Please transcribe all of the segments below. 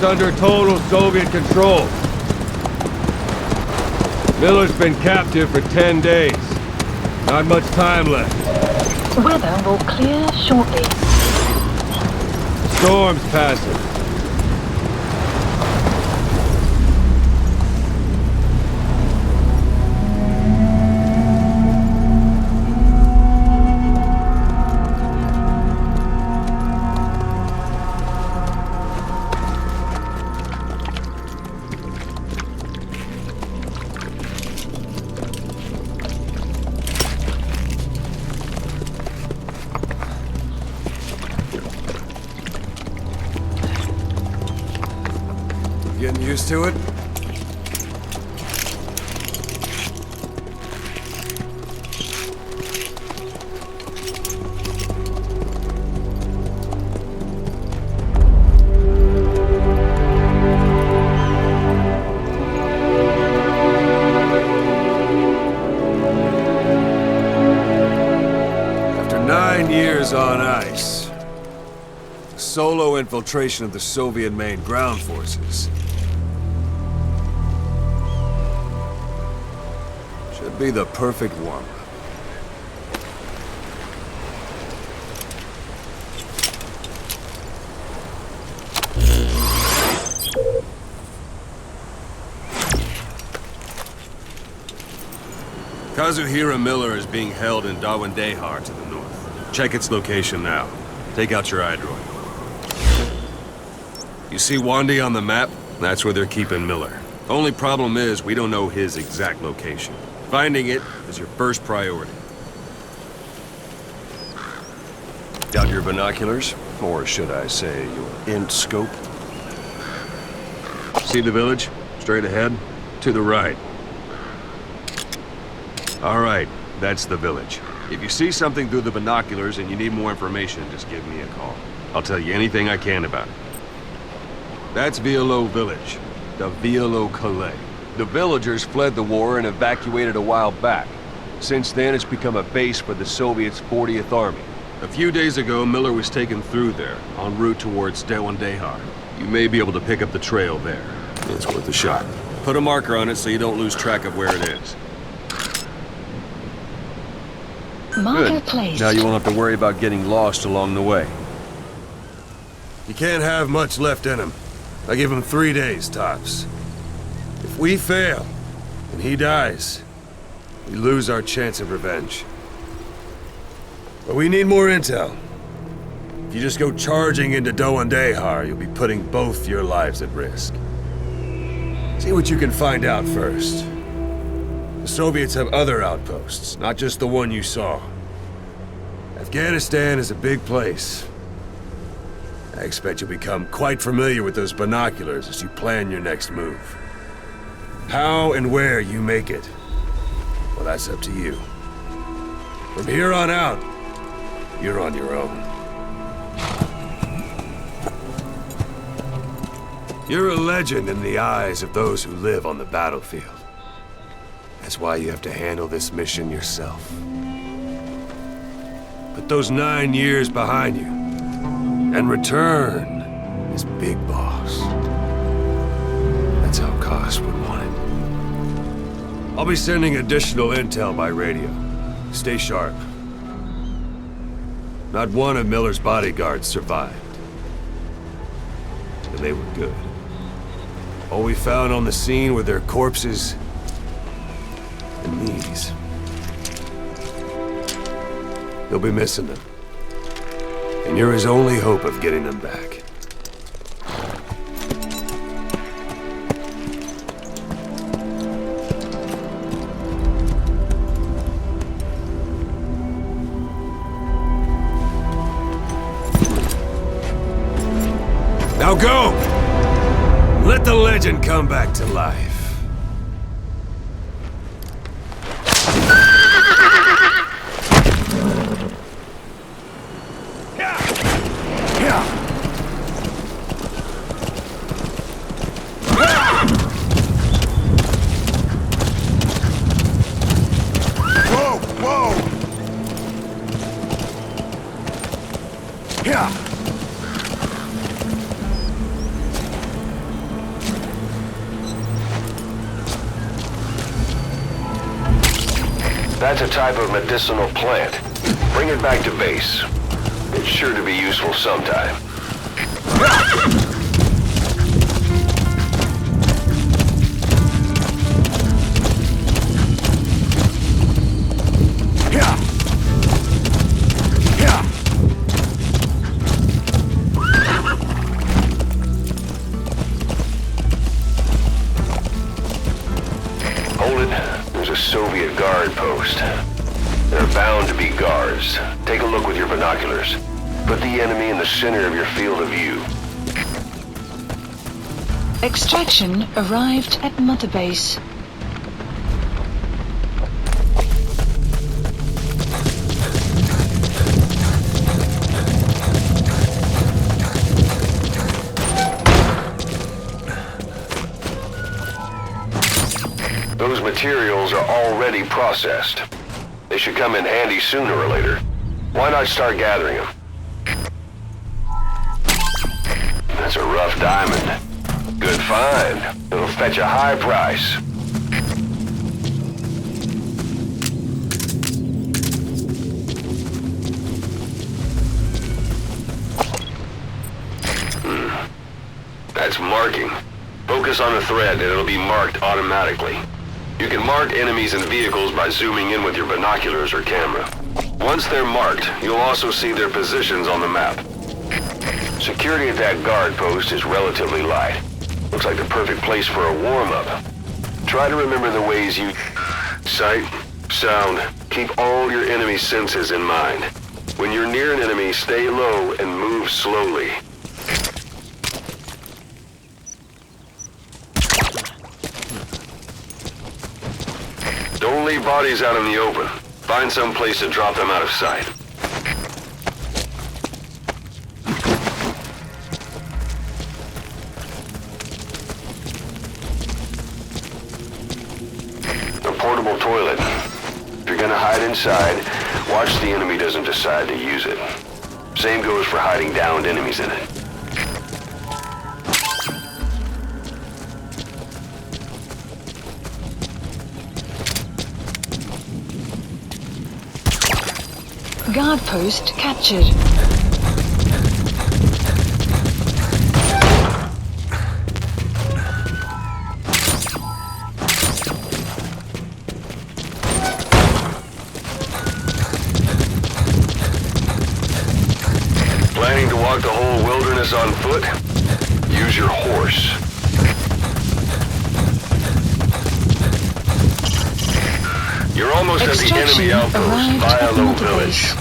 under total Soviet control. Miller's been captive for 10 days. Not much time left. Weather will clear shortly. The storm's passing. Getting used to it? After 9 years on ice, solo infiltration of the Soviet main ground forces should be the perfect warm-up. Kazuhira Miller is being held in Dawandehar to the north. Check its location now. Take out your iDroid. You see Wandi on the map? That's where they're keeping Miller. Only problem is, we don't know his exact location. Finding it is your first priority. Got your binoculars? Or should I say, your int scope? See the village? Straight ahead? To the right. All right, that's the village. If you see something through the binoculars and you need more information, just give me a call. I'll tell you anything I can about it. That's Violo Village, the Violo Calais. The villagers fled the war and evacuated a while back. Since then, it's become a base for the Soviets' 40th Army. A few days ago, Miller was taken through there, en route towards Dawandehar. You may be able to pick up the trail there. It's worth a shot. Put a marker on it so you don't lose track of where it is. Marker placed. Now you won't have to worry about getting lost along the way. You can't have much left in him. I give him 3 days, tops. If we fail, and he dies, we lose our chance of revenge. But we need more intel. If you just go charging into Dawandehar, you'll be putting both your lives at risk. See what you can find out first. The Soviets have other outposts, not just the one you saw. Afghanistan is a big place. I expect you'll become quite familiar with those binoculars as you plan your next move. How and where you make it, well, that's up to you. From here on out, you're on your own. You're a legend in the eyes of those who live on the battlefield. That's why you have to handle this mission yourself. Put those 9 years behind you, and return as Big Boss. That's how Koss would want it. I'll be sending additional intel by radio. Stay sharp. Not one of Miller's bodyguards survived. And they were good. All we found on the scene were their corpses and knees. You'll be missing them. And you're his only hope of getting them back. Now go! Let the legend come back to life. That's a type of medicinal plant. Bring it back to base. It's sure to be useful sometime. Hold it. There's a Soviet guard post. There are bound to be guards. Take a look with your binoculars. Put the enemy in the center of your field of view. Extraction arrived at Mother Base. Those materials are already processed. They should come in handy sooner or later. Why not start gathering them? That's a rough diamond. Good find. It'll fetch a high price. That's marking. Focus on the thread and it'll be marked automatically. You can mark enemies and vehicles by zooming in with your binoculars or camera. Once they're marked, you'll also see their positions on the map. Security at that guard post is relatively light. Looks like the perfect place for a warm-up. Try to remember the ways you... sight, sound, keep all your enemy senses in mind. When you're near an enemy, stay low and move slowly. Don't leave bodies out in the open. Find some place to drop them out of sight. A portable toilet. If you're gonna hide inside, watch the enemy doesn't decide to use it. Same goes for hiding downed enemies in it. Guard post captured. Planning to walk the whole wilderness on foot? Use your horse. You're almost at the enemy outpost, Vialo Village.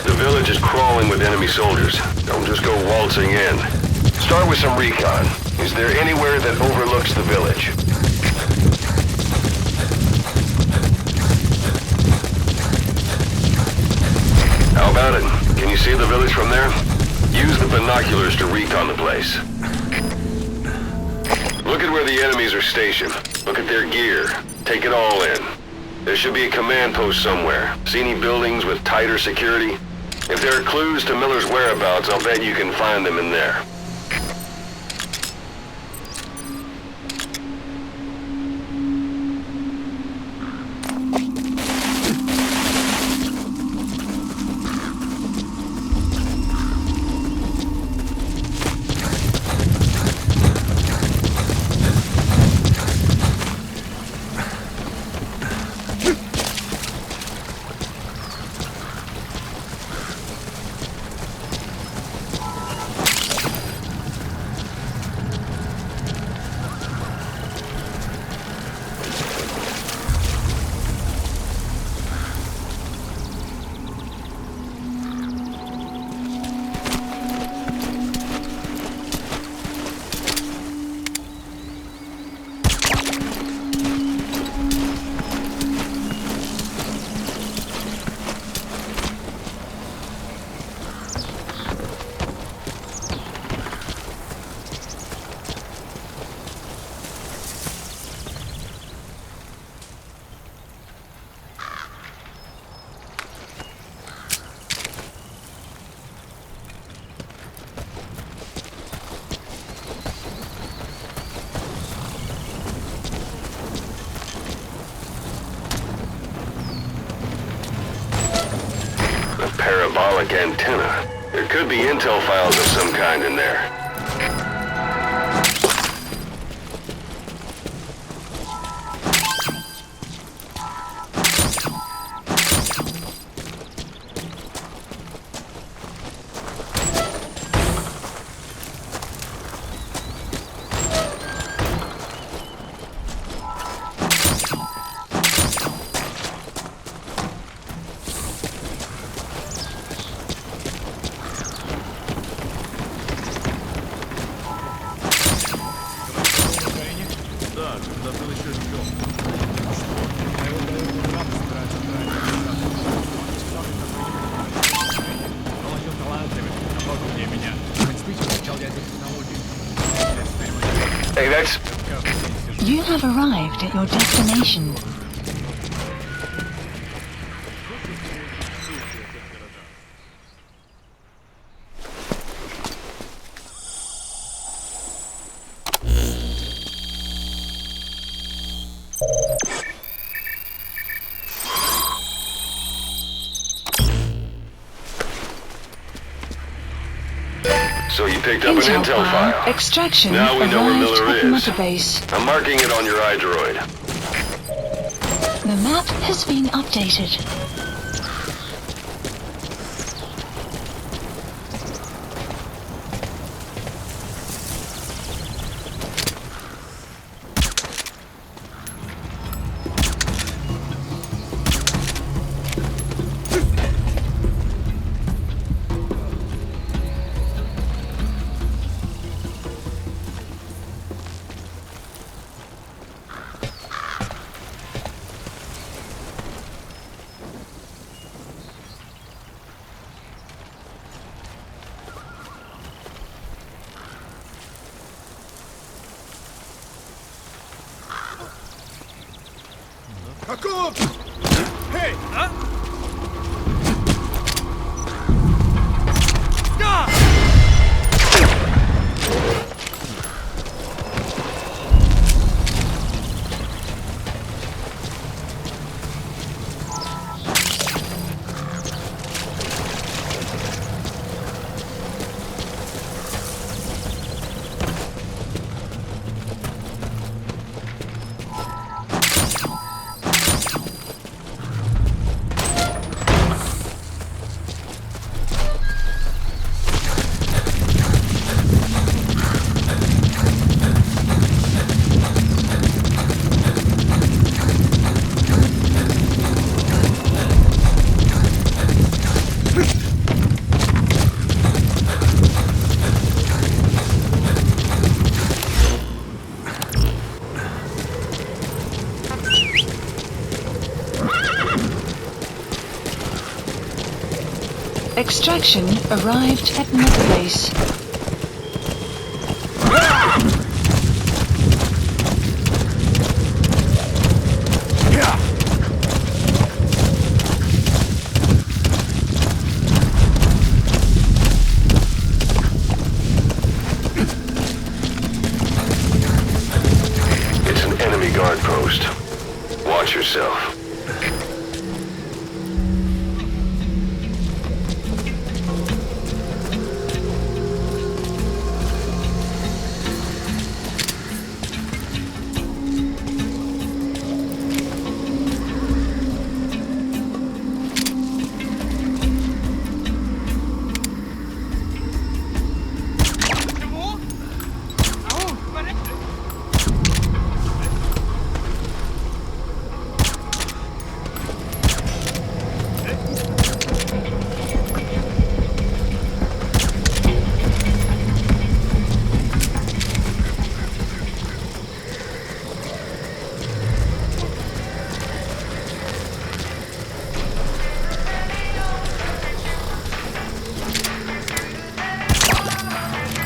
The village is crawling with enemy soldiers. Don't just go waltzing in. Start with some recon. Is there anywhere that overlooks the village? How about it? Can you see the village from there? Use the binoculars to recon the place. Look at where the enemies are stationed. Look at their gear. Take it all in. There should be a command post somewhere. See any buildings with tighter security? If there are clues to Miller's whereabouts, I'll bet you can find them in there. hypersonic antenna. There could be intel files of some kind in there. Hey, that's... You have arrived at your destination. So you picked up an intel file. Extraction Now we know where arrived Miller at is. Mother Base. I'm marking it on your iDroid. The map has been updated. Extraction arrived at Mother Base. It's an enemy guard post. Watch yourself.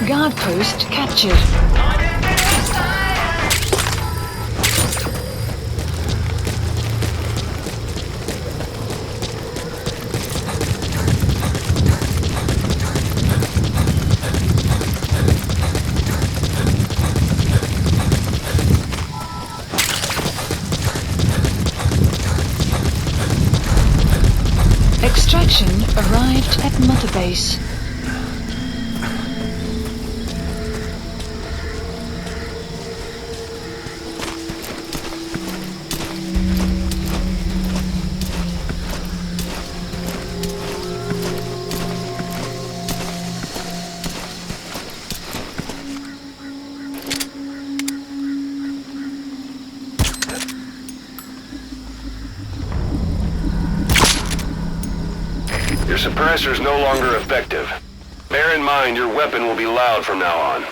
Guard post captured. Extraction arrived at Mother Base. Your suppressor's no longer effective. Bear in mind your weapon will be loud from now on.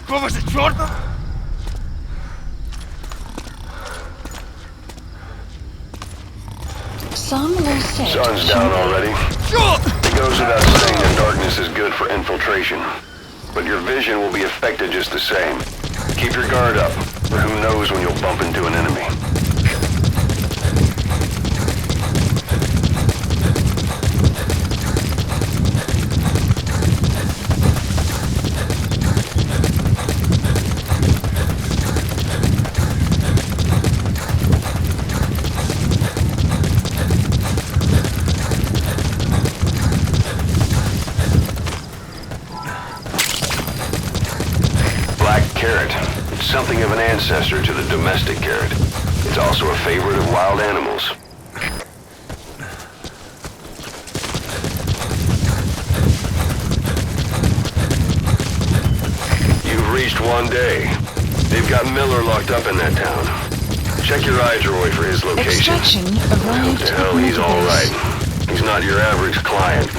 Come se giorno? Some will say Sun's down already. It goes without saying that darkness is good for infiltration. But your vision will be affected just the same. Keep your guard up, or who knows when you'll bump into an enemy. Carrot. It's something of an ancestor to the domestic carrot. It's also a favorite of wild animals. You've reached one day. They've got Miller locked up in that town. Check your eye droid for his location. extraction I hope arrived to at hell he's Mother all Base. right. He's not your average client.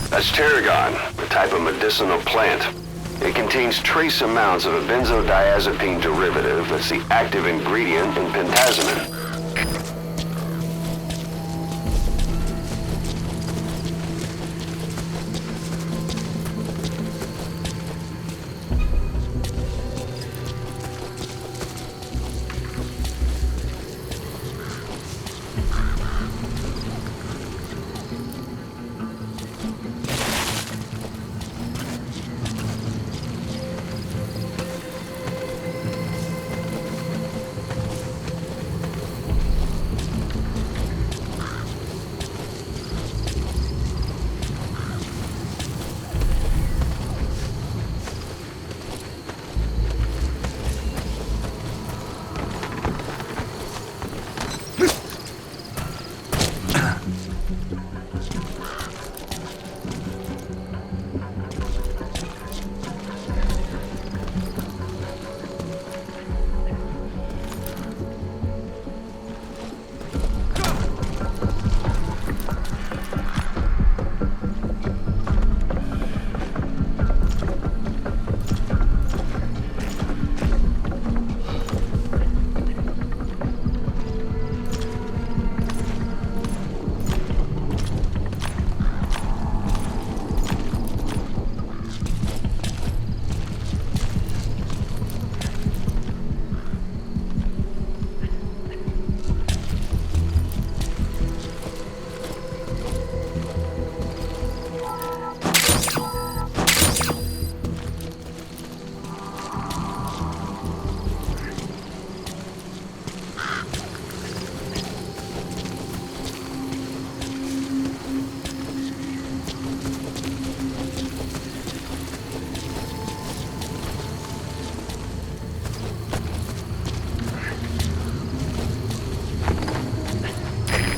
That's tarragon, a type of medicinal plant. It contains trace amounts of a benzodiazepine derivative that's the active ingredient in pentazimine.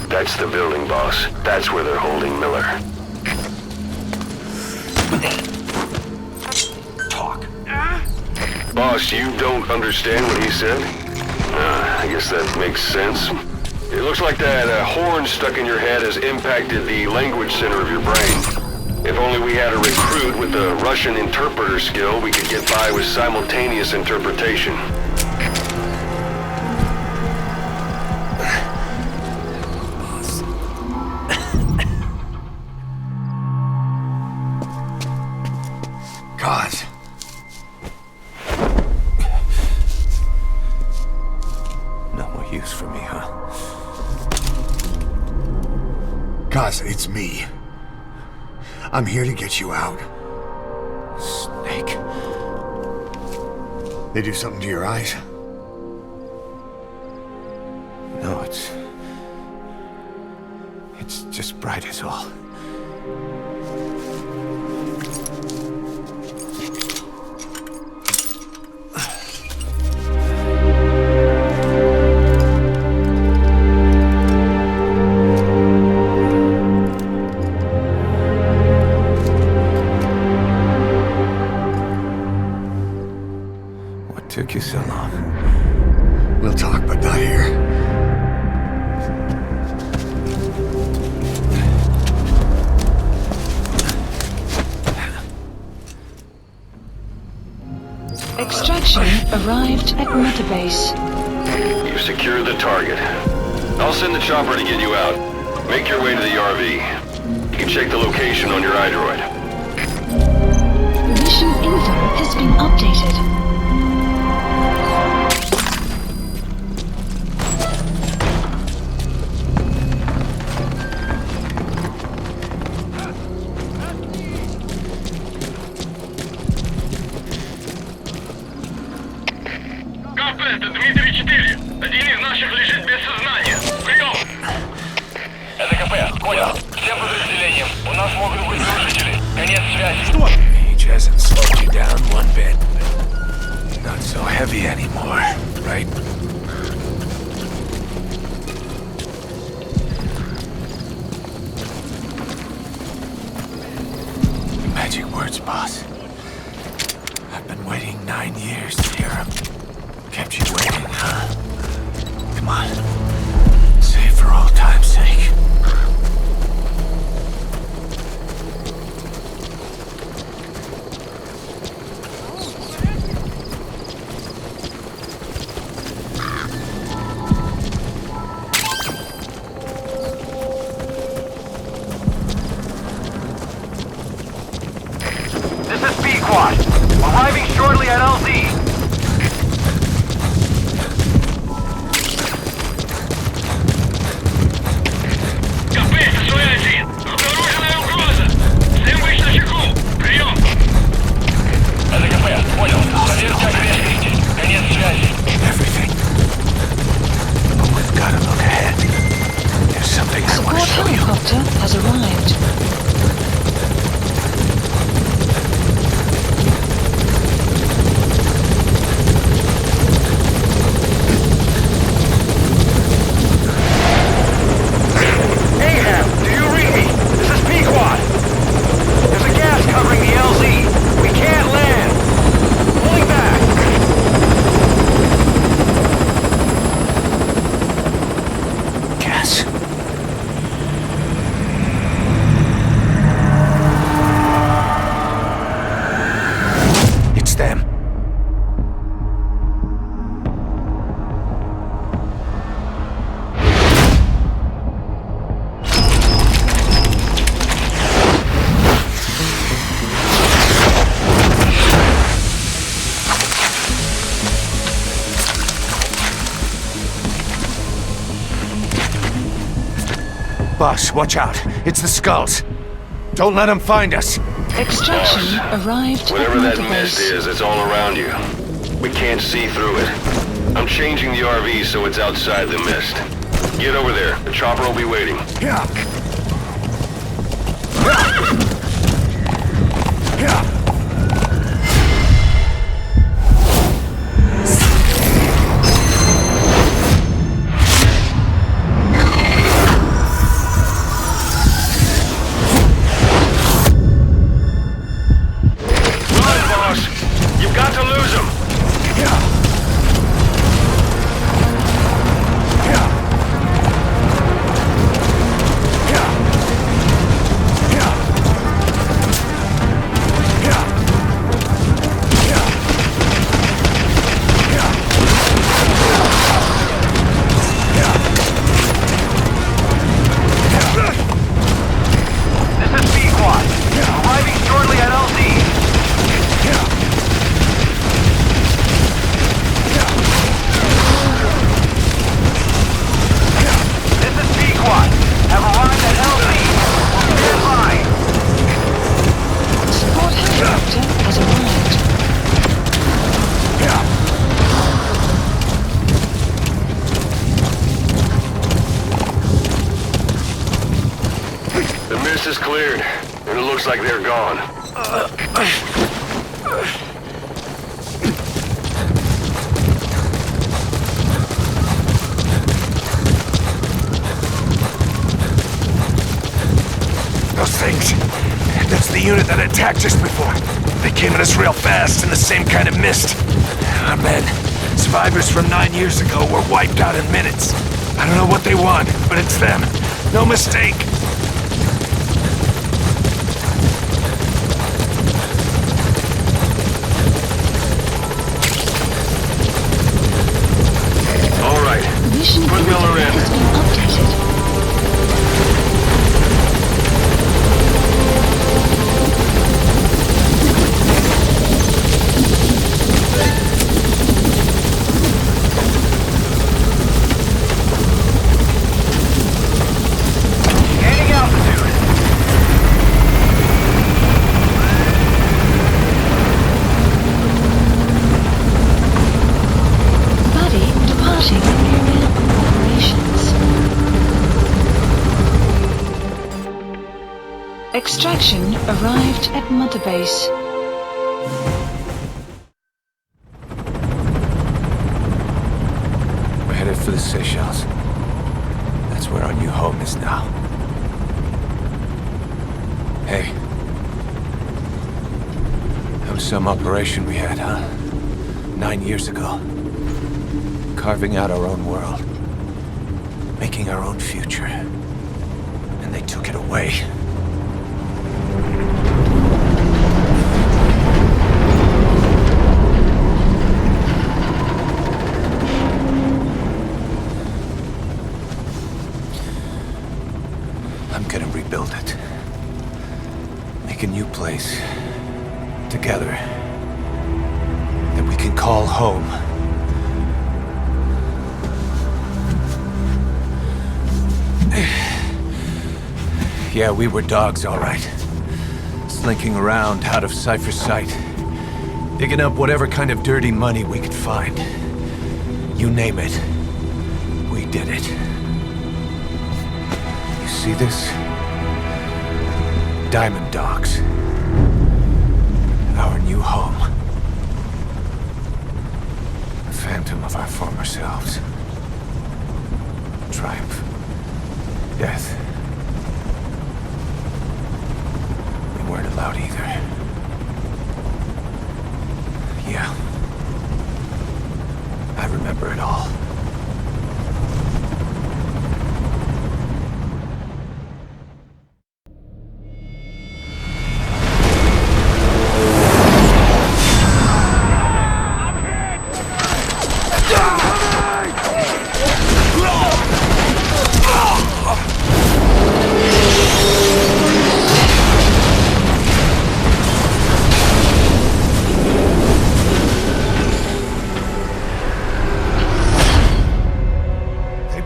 That's the building, boss. That's where they're holding Miller. Talk. Boss, you don't understand what he said? I guess that makes sense. It looks like that horn stuck in your head has impacted the language center of your brain. If only we had a recruit with the Russian interpreter skill, we could get by with simultaneous interpretation. God. No more use for me, huh? Cause it's me. I'm here to get you out. Snake. They do something to your eyes? No, it's just bright as all. What took you so long? We'll talk, but not here. Extraction arrived at Mother Base. You've secured the target. I'll send the chopper to get you out. Make your way to the RV. You can check the location on your iDroid. Mission info has been updated. Это Дмитрий-4. Один из наших лежит без сознания. Прием! Это КП. Понял. Всем подразделениям. У нас могут быть нарушители. Конец связи. Что? Age hasn't slowed you down one bit. Not so heavy anymore, right? Magic words, boss. I've been waiting 9 years to hear them. Kept you waiting, huh? Come on. Say it for all time's sake. This is B-Quad. Arriving shortly at LZ. Everything. But we've got to look ahead. There's something I want to show you. Helicopter has arrived. Ahab, do you read me? This is Pequod. There's a gas covering the LZ. We can't land. Pulling back. Gas. It's them. Boss, watch out. It's the skulls. Don't let them find us. Extraction arrived Whatever at that Mother mist Base. is, it's all around you. We can't see through it. I'm changing the RV so it's outside the mist. Get over there. The chopper will be waiting. Yeah. Yeah. Run, boss! You've got to mist is cleared, and it looks like they're gone. Those things. That's the unit that attacked just before. They came at us real fast in the same kind of mist. Our men, survivors from 9 years ago, were wiped out in minutes. I don't know what they want, but it's them. No mistake. All right. Mission Put Miller in. has been updated. Gaining altitude. Buddy departing area of operations. Extraction arrived at Mother Base. We're headed for the Seychelles. That's where our new home is now. Hey. That was some operation we had, huh? 9 years ago. Carving out our own world. Making our own future. And they took it away. I'm gonna rebuild it. Make a new place. Together. That we can call home. Yeah, we were dogs, all right. Slinking around out of Cypher's sight. Digging up whatever kind of dirty money we could find. You name it. We did it. You see this? Diamond Dogs. Our new home. A phantom of our former selves. Triumph. Death. We weren't allowed either. Yeah. I remember it all.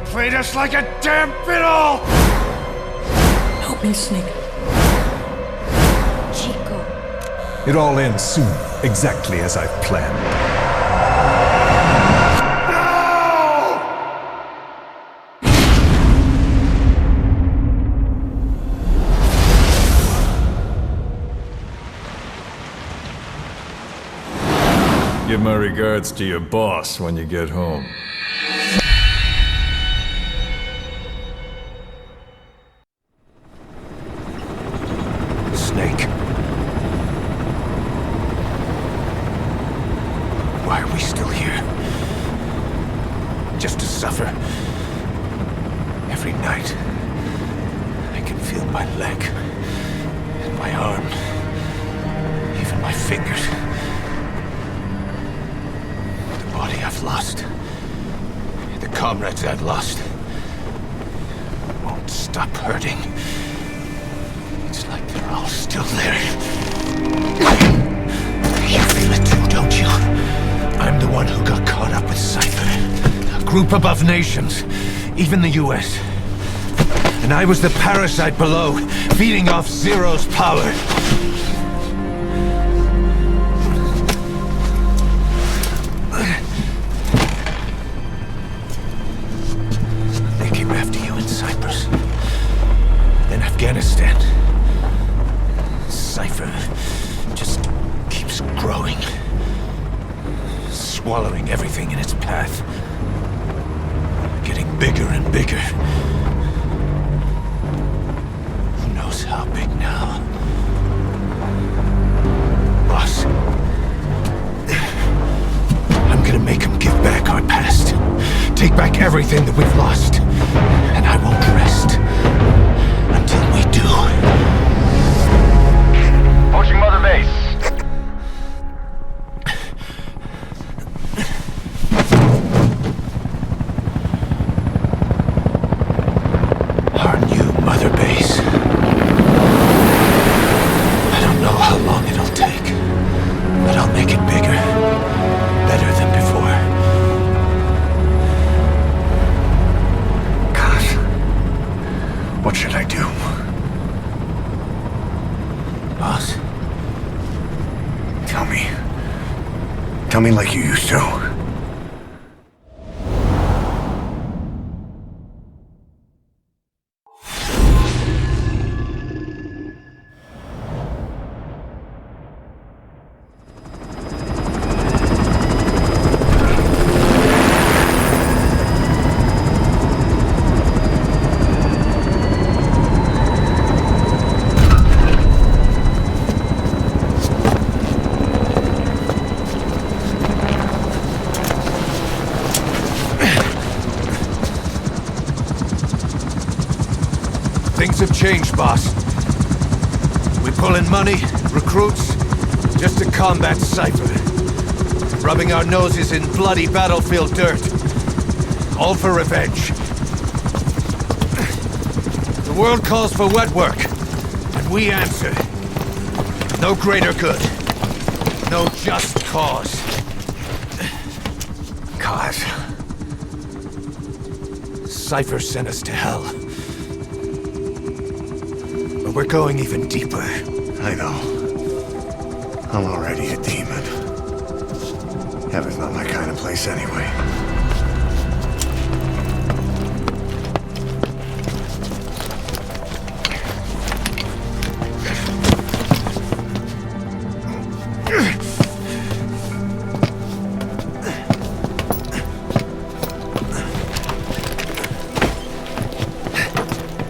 Played us like a damn fiddle! Help me, Snake. Chico. It all ends soon, exactly as I've planned. Give my regards to your boss when you get home. Snake. Why are we still here? Just to suffer? Every night, I can feel my leg, and my arm, even my fingers. The body I've lost, the comrades I've lost, won't stop hurting. It's like they're all still there. You feel it too, don't you? I'm the one who got caught up with Cypher. A group above nations, even the US. And I was the parasite below, feeding off Zero's power. They came after you in Cyprus. Then Afghanistan. path. Getting bigger and bigger. Who knows how big now? Boss. I'm gonna make him give back our past. Take back everything that we've lost. And I won't rest until we do. Approaching Mother Base. Our new Mother Base. I don't know how long it'll take, but I'll make it bigger. Better than before. Gosh. What should I do? Boss? Tell me. Tell me like you used to. Things have changed, boss. We pull in money, recruits, just to combat Cypher. Rubbing our noses in bloody battlefield dirt. All for revenge. The world calls for wet work, and we answer. No greater good. No just cause. Cause? Cypher sent us to hell. But we're going even deeper. I know. I'm already a demon. Heaven's not my kind of place anyway.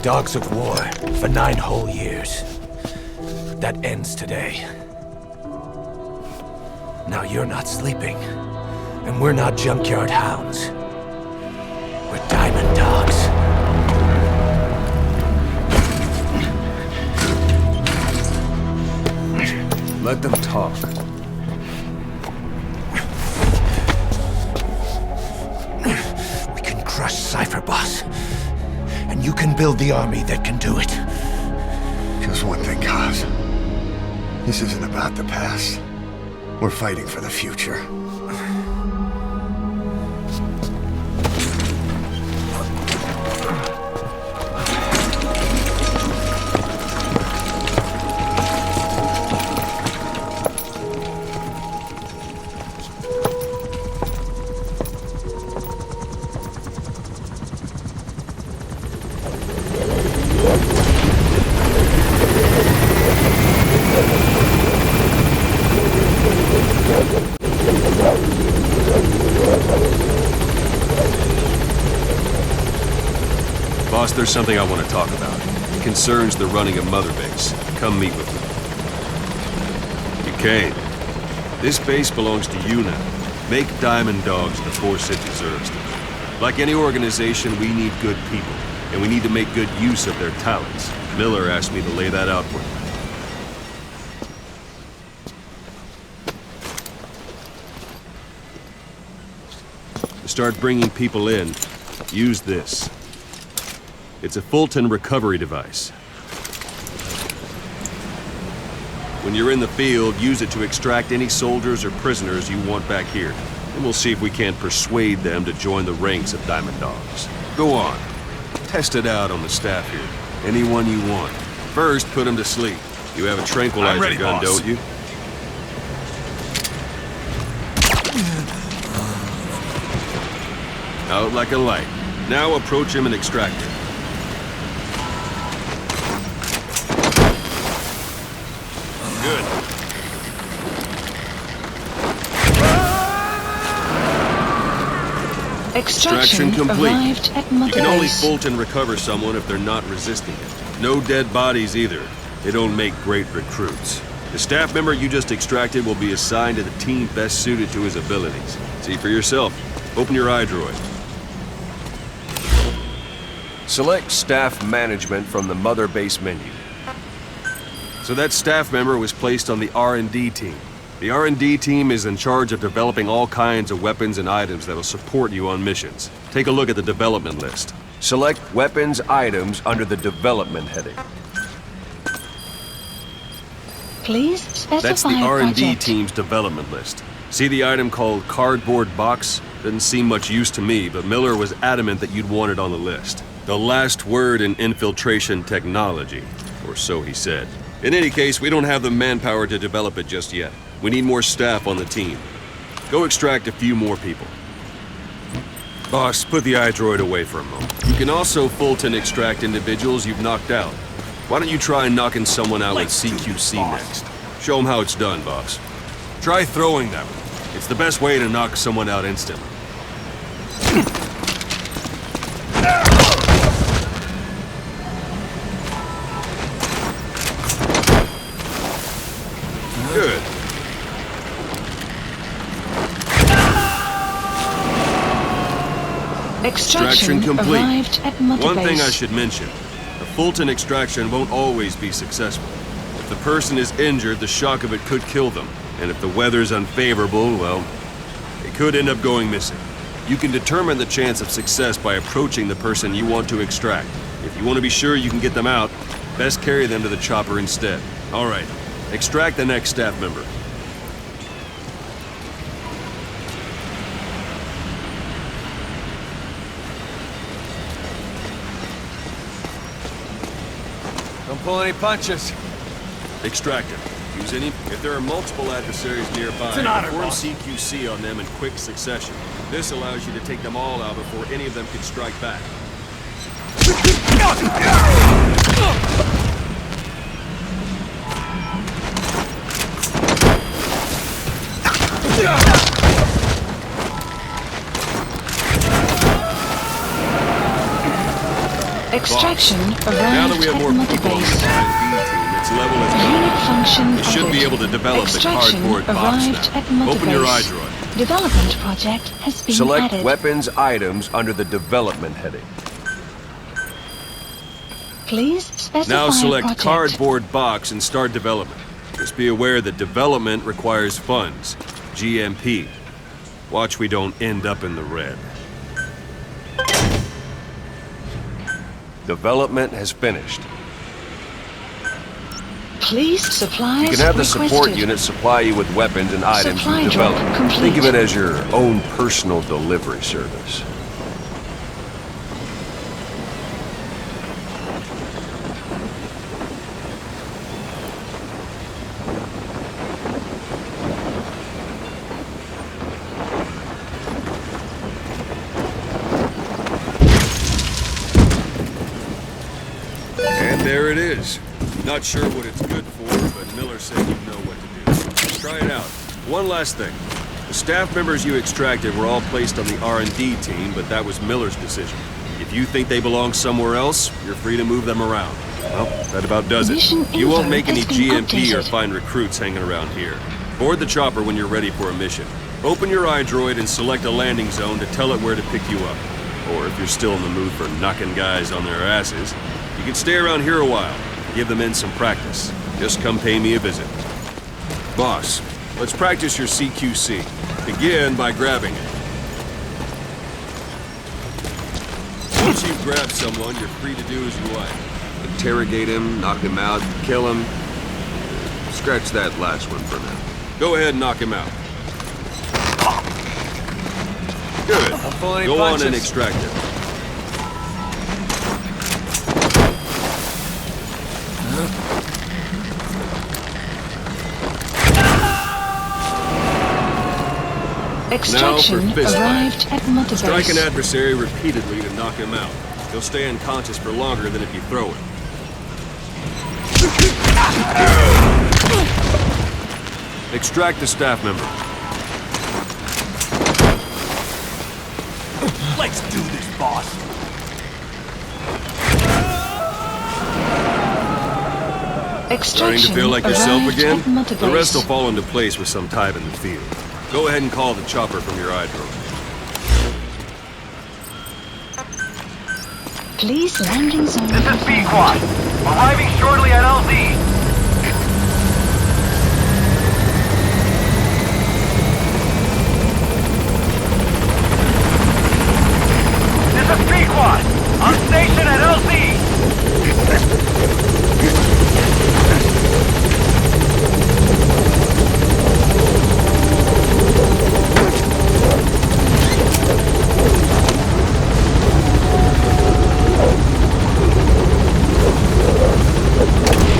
Dogs of war for 9 whole years. That ends today. Now you're not sleeping, and we're not junkyard hounds. We're diamond dogs. Let them talk. We can crush Cypher, boss. And you can build the army that can do it. Just one thing, Kaz. This isn't about the past. We're fighting for the future. Boss, there's something I want to talk about. It concerns the running of Mother Base. Come meet with me. You came. This base belongs to you now. Make Diamond Dogs the force it deserves to be. Like any organization, we need good people, and we need to make good use of their talents. Miller asked me to lay that out for you. To start bringing people in, use this. It's a Fulton recovery device. When you're in the field, use it to extract any soldiers or prisoners you want back here. And we'll see if we can't persuade them to join the ranks of Diamond Dogs. Go on. Test it out on the staff here. Anyone you want. First, put them to sleep. You have a tranquilizer gun, don't you? Out like a light. Now approach him and extract him. Good. Extraction complete. arrived at You Mother can only Base. bolt and recover someone if they're not resisting it. No dead bodies either. They don't make great recruits. The staff member you just extracted will be assigned to the team best suited to his abilities. See for yourself. Open your iDroid. Select Staff Management from the Mother Base menu. So that staff member was placed on the R&D team. The R&D team is in charge of developing all kinds of weapons and items that'll support you on missions. Take a look at the development list. Select Weapons Items under the Development heading. Please specify That's the R&D project. team's development list. See the item called Cardboard Box? Doesn't seem much use to me, but Miller was adamant that you'd want it on the list. The last word in infiltration technology, or so he said. In any case, we don't have the manpower to develop it just yet. We need more staff on the team. Go extract a few more people. Boss, put the iDroid away for a moment. You can also Fulton extract individuals you've knocked out. Why don't you try knocking someone out with CQC next? Show them how it's done, boss. Try throwing them. It's the best way to knock someone out instantly. Good. Extraction complete. arrived at Mother One Base. thing I should mention. The Fulton extraction won't always be successful. If the person is injured, the shock of it could kill them. And if the weather's unfavorable, well, they could end up going missing. You can determine the chance of success by approaching the person you want to extract. If you want to be sure you can get them out, best carry them to the chopper instead. All right, extract the next staff member. Don't pull any punches. Extract him. Use any. If there are multiple adversaries nearby, It's an honor, perform boss. CQC on them in quick succession. This allows you to take them all out before any of them can strike back. Extraction Now that arrived we have at more Mother people on the Base. R&D team, its level is Unit function It should be added. able to develop the Extraction cardboard box arrived now. at Mother Open your Base. iDroid. Development project has been Select added. Weapons Items under the Development heading. Please specify Now select project. Cardboard Box and start development. Just be aware that development requires funds. GMP. Watch we don't end up in the red. Development has finished. Please supplies You can have the requested. support unit supply you with weapons and items Supply you drop develop. complete. Think of it as your own personal delivery service. And there it is. Not sure what it's good for, but Miller said you'd know what to do. Try it out. One last thing. The staff members you extracted were all placed on the R&D team, but that was Miller's decision. If you think they belong somewhere else, you're free to move them around. Well, that about does it. Mission You won't info make any has been GMP or updated. find recruits hanging around here. Board the chopper when you're ready for a mission. Open your iDroid and select a landing zone to tell it where to pick you up. Or if you're still in the mood for knocking guys on their asses, you can stay around here a while. Give the men some practice. Just come pay me a visit. Boss, let's practice your CQC. Begin by grabbing it. Once you've grabbed someone, you're free to do as you like. Interrogate him, knock him out, kill him. Scratch that last one for now. Go ahead and knock him out. Good. Go on and extract him. Extraction Now for fist arrived fight. at Mother Strike an Base. adversary repeatedly to knock him out. He'll stay unconscious for longer than if you throw him. Extract the staff member. Starting to Extraction feel like yourself arrived again? at Mother The rest will Base. fall into place with some time in the field. Go ahead and call the chopper from your hydro. Please landing zone. This is B-Quad. Arriving shortly at LZ. This is B-Quad. On station at LZ.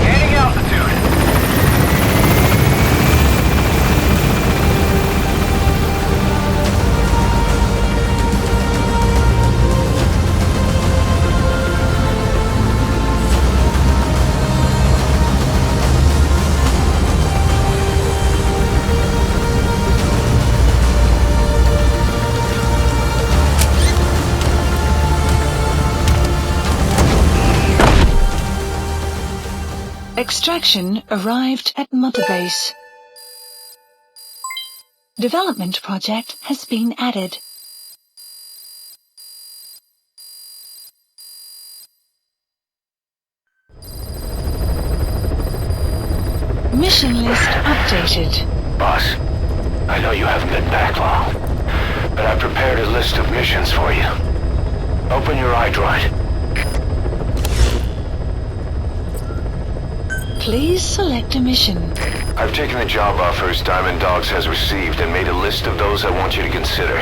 Gaining altitude. Extraction arrived at Mother Base. Development project has been added. Mission list updated. Boss, I know you haven't been back long, but I prepared a list of missions for you. Open your iDroid. Please select a mission. I've taken the job offers Diamond Dogs has received and made a list of those I want you to consider.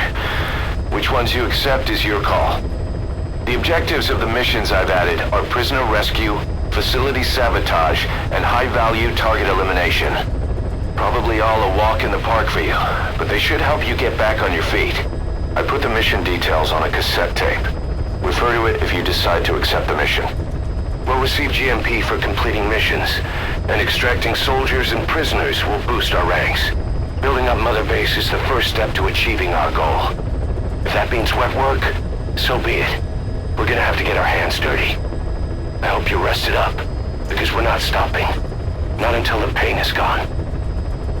Which ones you accept is your call. The objectives of the missions I've added are prisoner rescue, facility sabotage, and high-value target elimination. Probably all a walk in the park for you, but they should help you get back on your feet. I put the mission details on a cassette tape. Refer to it if you decide to accept the mission. We'll receive GMP for completing missions, and extracting soldiers and prisoners will boost our ranks. Building up Mother Base is the first step to achieving our goal. If that means wet work, so be it. We're gonna have to get our hands dirty. I hope you're rested up, because we're not stopping. Not until the pain is gone.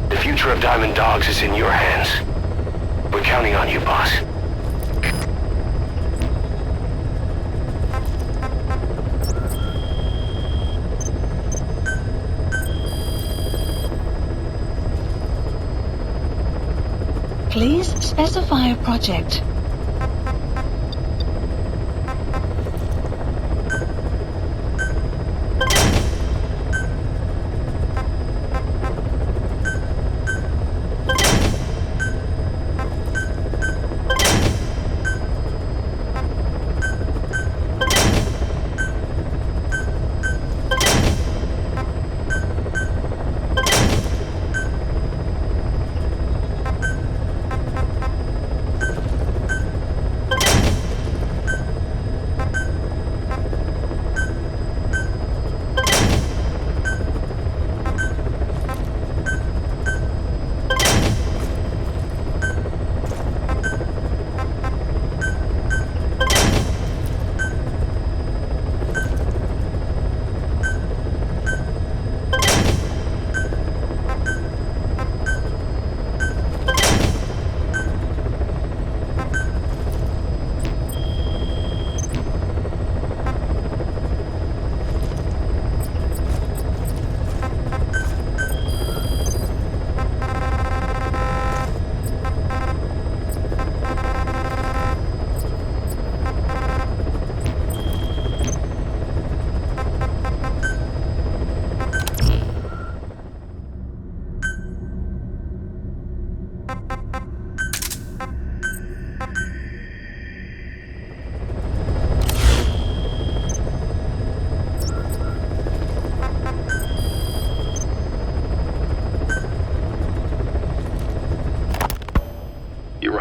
The future of Diamond Dogs is in your hands. We're counting on you, boss. Please specify a project.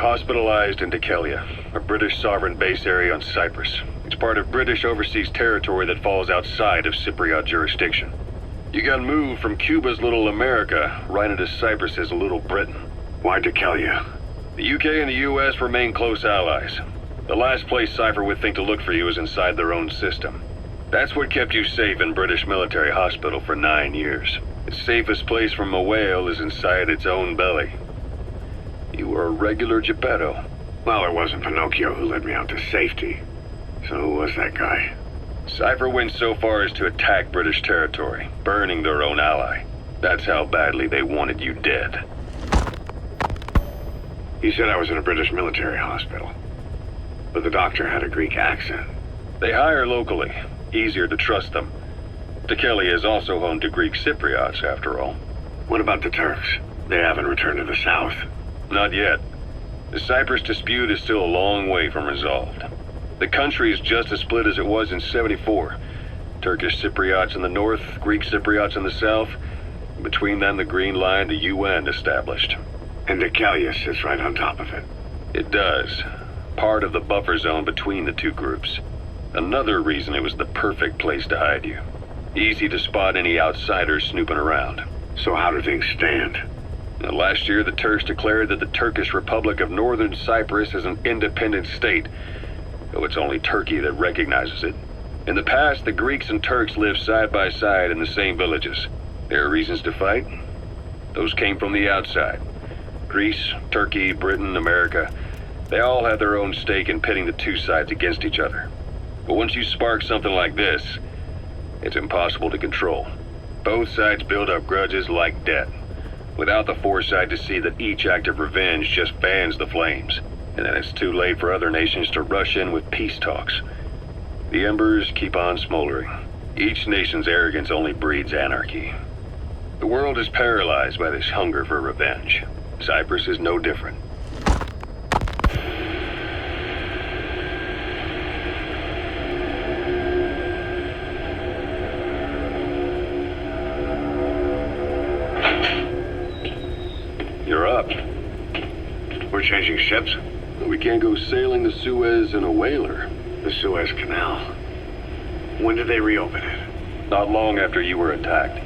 Hospitalized in Dekelia, a British sovereign base area on Cyprus. It's part of British overseas territory that falls outside of Cypriot jurisdiction. You got moved from Cuba's Little America right into Cyprus's Little Britain. Why Dekelia? The UK and the US remain close allies. The last place Cypher would think to look for you is inside their own system. That's what kept you safe in British military hospital for 9 years. The safest place from a whale is inside its own belly. You were a regular Geppetto. Well, it wasn't Pinocchio who led me out to safety. So who was that guy? Cypher went so far as to attack British territory, burning their own ally. That's how badly they wanted you dead. He said I was in a British military hospital. But the doctor had a Greek accent. They hire locally. Easier to trust them. Tekeli is also home to Greek Cypriots, after all. What about the Turks? They haven't returned to the south. Not yet. The Cyprus dispute is still a long way from resolved. The country is just as split as it was in '74. Turkish Cypriots in the north, Greek Cypriots in the south. Between them, the Green Line, the UN established. And Tekeli sits right on top of it. It does. Part of the buffer zone between the two groups. Another reason it was the perfect place to hide you. Easy to spot any outsiders snooping around. So how do things stand? Now, last year, the Turks declared that the Turkish Republic of Northern Cyprus is an independent state, though it's only Turkey that recognizes it. In the past, the Greeks and Turks lived side by side in the same villages. There are reasons to fight. Those came from the outside. Greece, Turkey, Britain, America, they all had their own stake in pitting the two sides against each other. But once you spark something like this, it's impossible to control. Both sides build up grudges like debt, without the foresight to see that each act of revenge just fans the flames, and then it's too late for other nations to rush in with peace talks. The embers keep on smoldering. Each nation's arrogance only breeds anarchy. The world is paralyzed by this hunger for revenge. Cyprus is no different. You're up. We're changing ships? We can't go sailing the Suez in a whaler. The Suez Canal. When did they reopen it? Not long after you were attacked.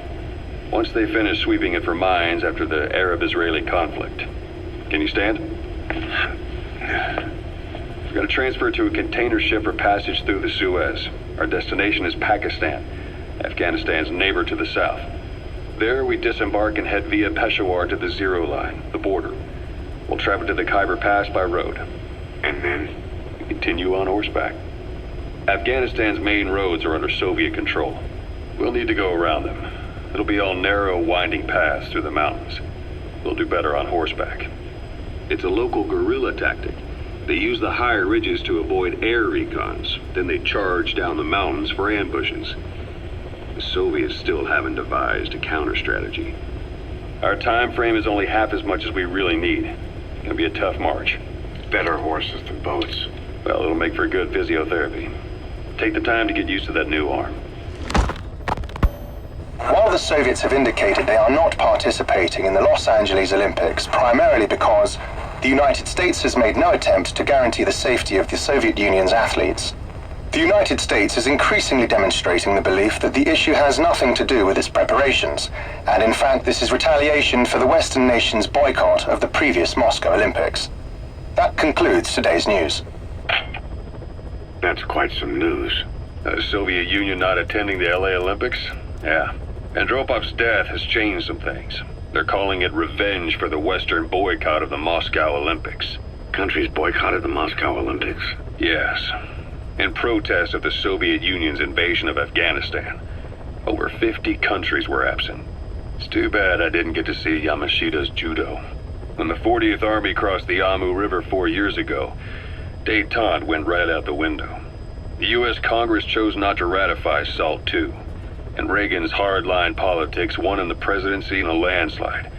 Once they finished sweeping it for mines after the Arab-Israeli conflict. Can you stand? We've got to transfer to a container ship for passage through the Suez. Our destination is Pakistan, Afghanistan's neighbor to the south. There, we disembark and head via Peshawar to the Zero Line, the border. We'll travel to the Khyber Pass by road. And then? We continue on horseback. Afghanistan's main roads are under Soviet control. We'll need to go around them. It'll be all narrow, winding paths through the mountains. We'll do better on horseback. It's a local guerrilla tactic. They use the higher ridges to avoid air recons. Then they charge down the mountains for ambushes. The Soviets still haven't devised a counter-strategy. Our time frame is only half as much as we really need. It'll be a tough march. Better horses than boats. Well, it'll make for good physiotherapy. Take the time to get used to that new arm. While the Soviets have indicated they are not participating in the Los Angeles Olympics, primarily because the United States has made no attempt to guarantee the safety of the Soviet Union's athletes, the United States is increasingly demonstrating the belief that the issue has nothing to do with its preparations, and in fact this is retaliation for the Western nation's boycott of the previous Moscow Olympics. That concludes today's news. That's quite some news. The Soviet Union not attending the LA Olympics? Yeah. Andropov's death has changed some things. They're calling it revenge for the Western boycott of the Moscow Olympics. Countries boycotted the Moscow Olympics? Yes. In protest of the Soviet Union's invasion of Afghanistan. Over 50 countries were absent. It's too bad I didn't get to see Yamashita's judo. When the 40th Army crossed the Amu River 4 years ago, détente went right out the window. The U.S. Congress chose not to ratify SALT II, and Reagan's hardline politics won in the presidency in a landslide.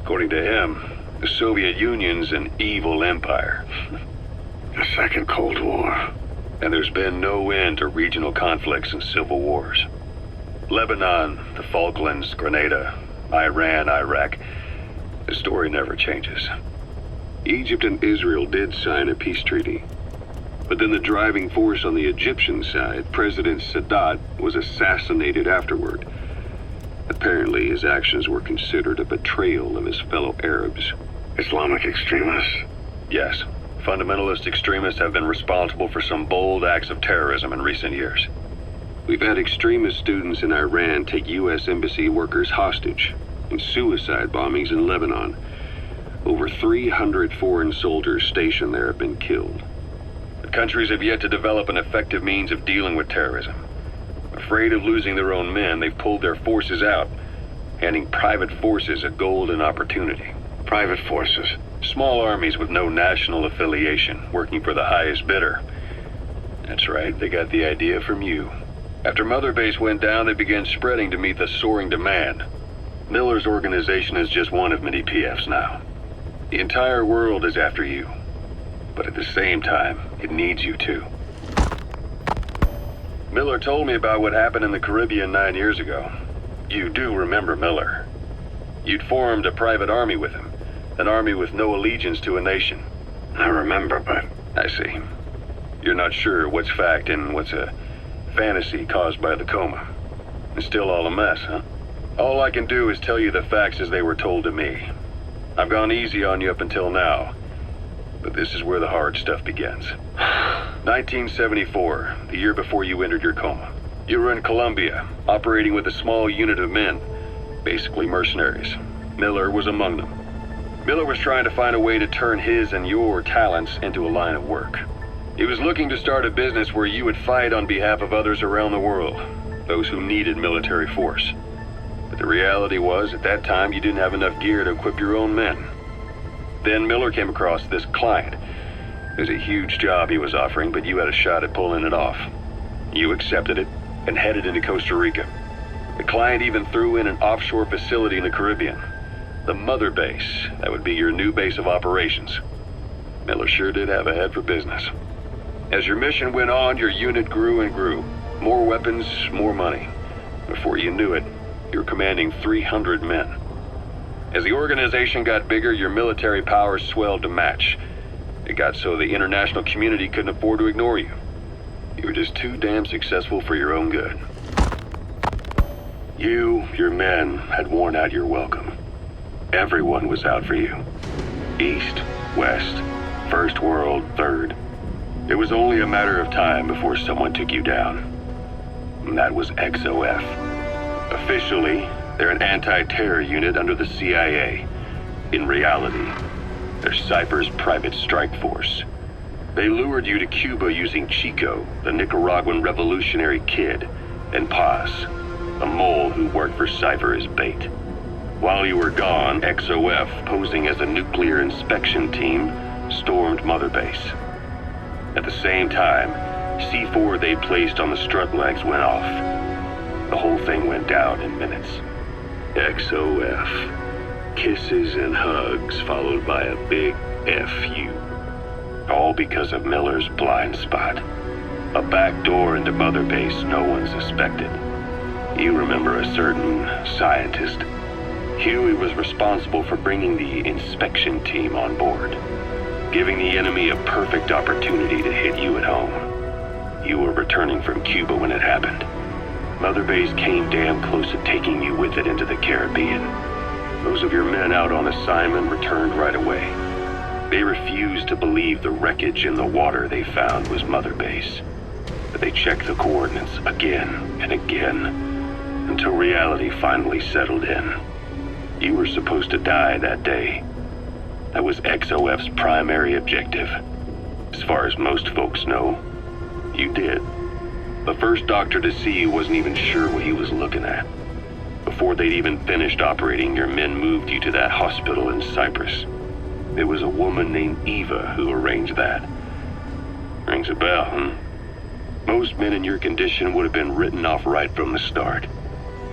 According to him, the Soviet Union's an evil empire. The Second Cold War. And there's been no end to regional conflicts and civil wars. Lebanon, the Falklands, Grenada, Iran, Iraq. The story never changes. Egypt and Israel did sign a peace treaty. But then the driving force on the Egyptian side, President Sadat, was assassinated afterward. Apparently his actions were considered a betrayal of his fellow Arabs. Islamic extremists? Yes. Fundamentalist extremists have been responsible for some bold acts of terrorism in recent years. We've had extremist students in Iran take U.S. embassy workers hostage, and suicide bombings in Lebanon. Over 300 foreign soldiers stationed there have been killed. The countries have yet to develop an effective means of dealing with terrorism. Afraid of losing their own men, they've pulled their forces out, handing private forces a golden opportunity. Private forces? Small armies with no national affiliation, working for the highest bidder. That's right, they got the idea from you. After Mother Base went down, they began spreading to meet the soaring demand. Miller's organization is just one of many PFs now. The entire world is after you. But at the same time, it needs you too. Miller told me about what happened in the Caribbean 9 years ago. You do remember Miller. You'd formed a private army with him. An army with no allegiance to a nation. I remember, but... I see. You're not sure what's fact and what's a fantasy caused by the coma. It's still all a mess, huh? All I can do is tell you the facts as they were told to me. I've gone easy on you up until now, but this is where the hard stuff begins. 1974, the year before you entered your coma. You were in Colombia, operating with a small unit of men, basically mercenaries. Miller was among them. Miller was trying to find a way to turn his and your talents into a line of work. He was looking to start a business where you would fight on behalf of others around the world, those who needed military force. But the reality was, at that time, you didn't have enough gear to equip your own men. Then Miller came across this client. It was a huge job he was offering, but you had a shot at pulling it off. You accepted it and headed into Costa Rica. The client even threw in an offshore facility in the Caribbean. The Mother Base, that would be your new base of operations. Miller sure did have a head for business. As your mission went on, your unit grew and grew. More weapons, more money. Before you knew it, you were commanding 300 men. As the organization got bigger, your military powers swelled to match. It got so the international community couldn't afford to ignore you. You were just too damn successful for your own good. You, your men, had worn out your welcome. Everyone was out for you. East, West, First World, Third. It was only a matter of time before someone took you down. And that was XOF. Officially, they're an anti-terror unit under the CIA. In reality, they're Cypher's private strike force. They lured you to Cuba using Chico, the Nicaraguan revolutionary kid, and Paz, a mole who worked for Cypher as bait. While you were gone, XOF, posing as a nuclear inspection team, stormed Mother Base. At the same time, C4 they'd placed on the strut legs went off. The whole thing went down in minutes. XOF. Kisses and hugs followed by a big F you. All because of Miller's blind spot. A back door into Mother Base no one suspected. You remember a certain scientist. Huey was responsible for bringing the inspection team on board, giving the enemy a perfect opportunity to hit you at home. You were returning from Cuba when it happened. Mother Base came damn close to taking you with it into the Caribbean. Those of your men out on assignment returned right away. They refused to believe the wreckage in the water they found was Mother Base. But they checked the coordinates again and again, until reality finally settled in. You were supposed to die that day. That was XOF's primary objective. As far as most folks know, you did. The first doctor to see you wasn't even sure what he was looking at. Before they'd even finished operating, your men moved you to that hospital in Cyprus. It was a woman named Eva who arranged that. Rings a bell, huh? Most men in your condition would have been written off right from the start.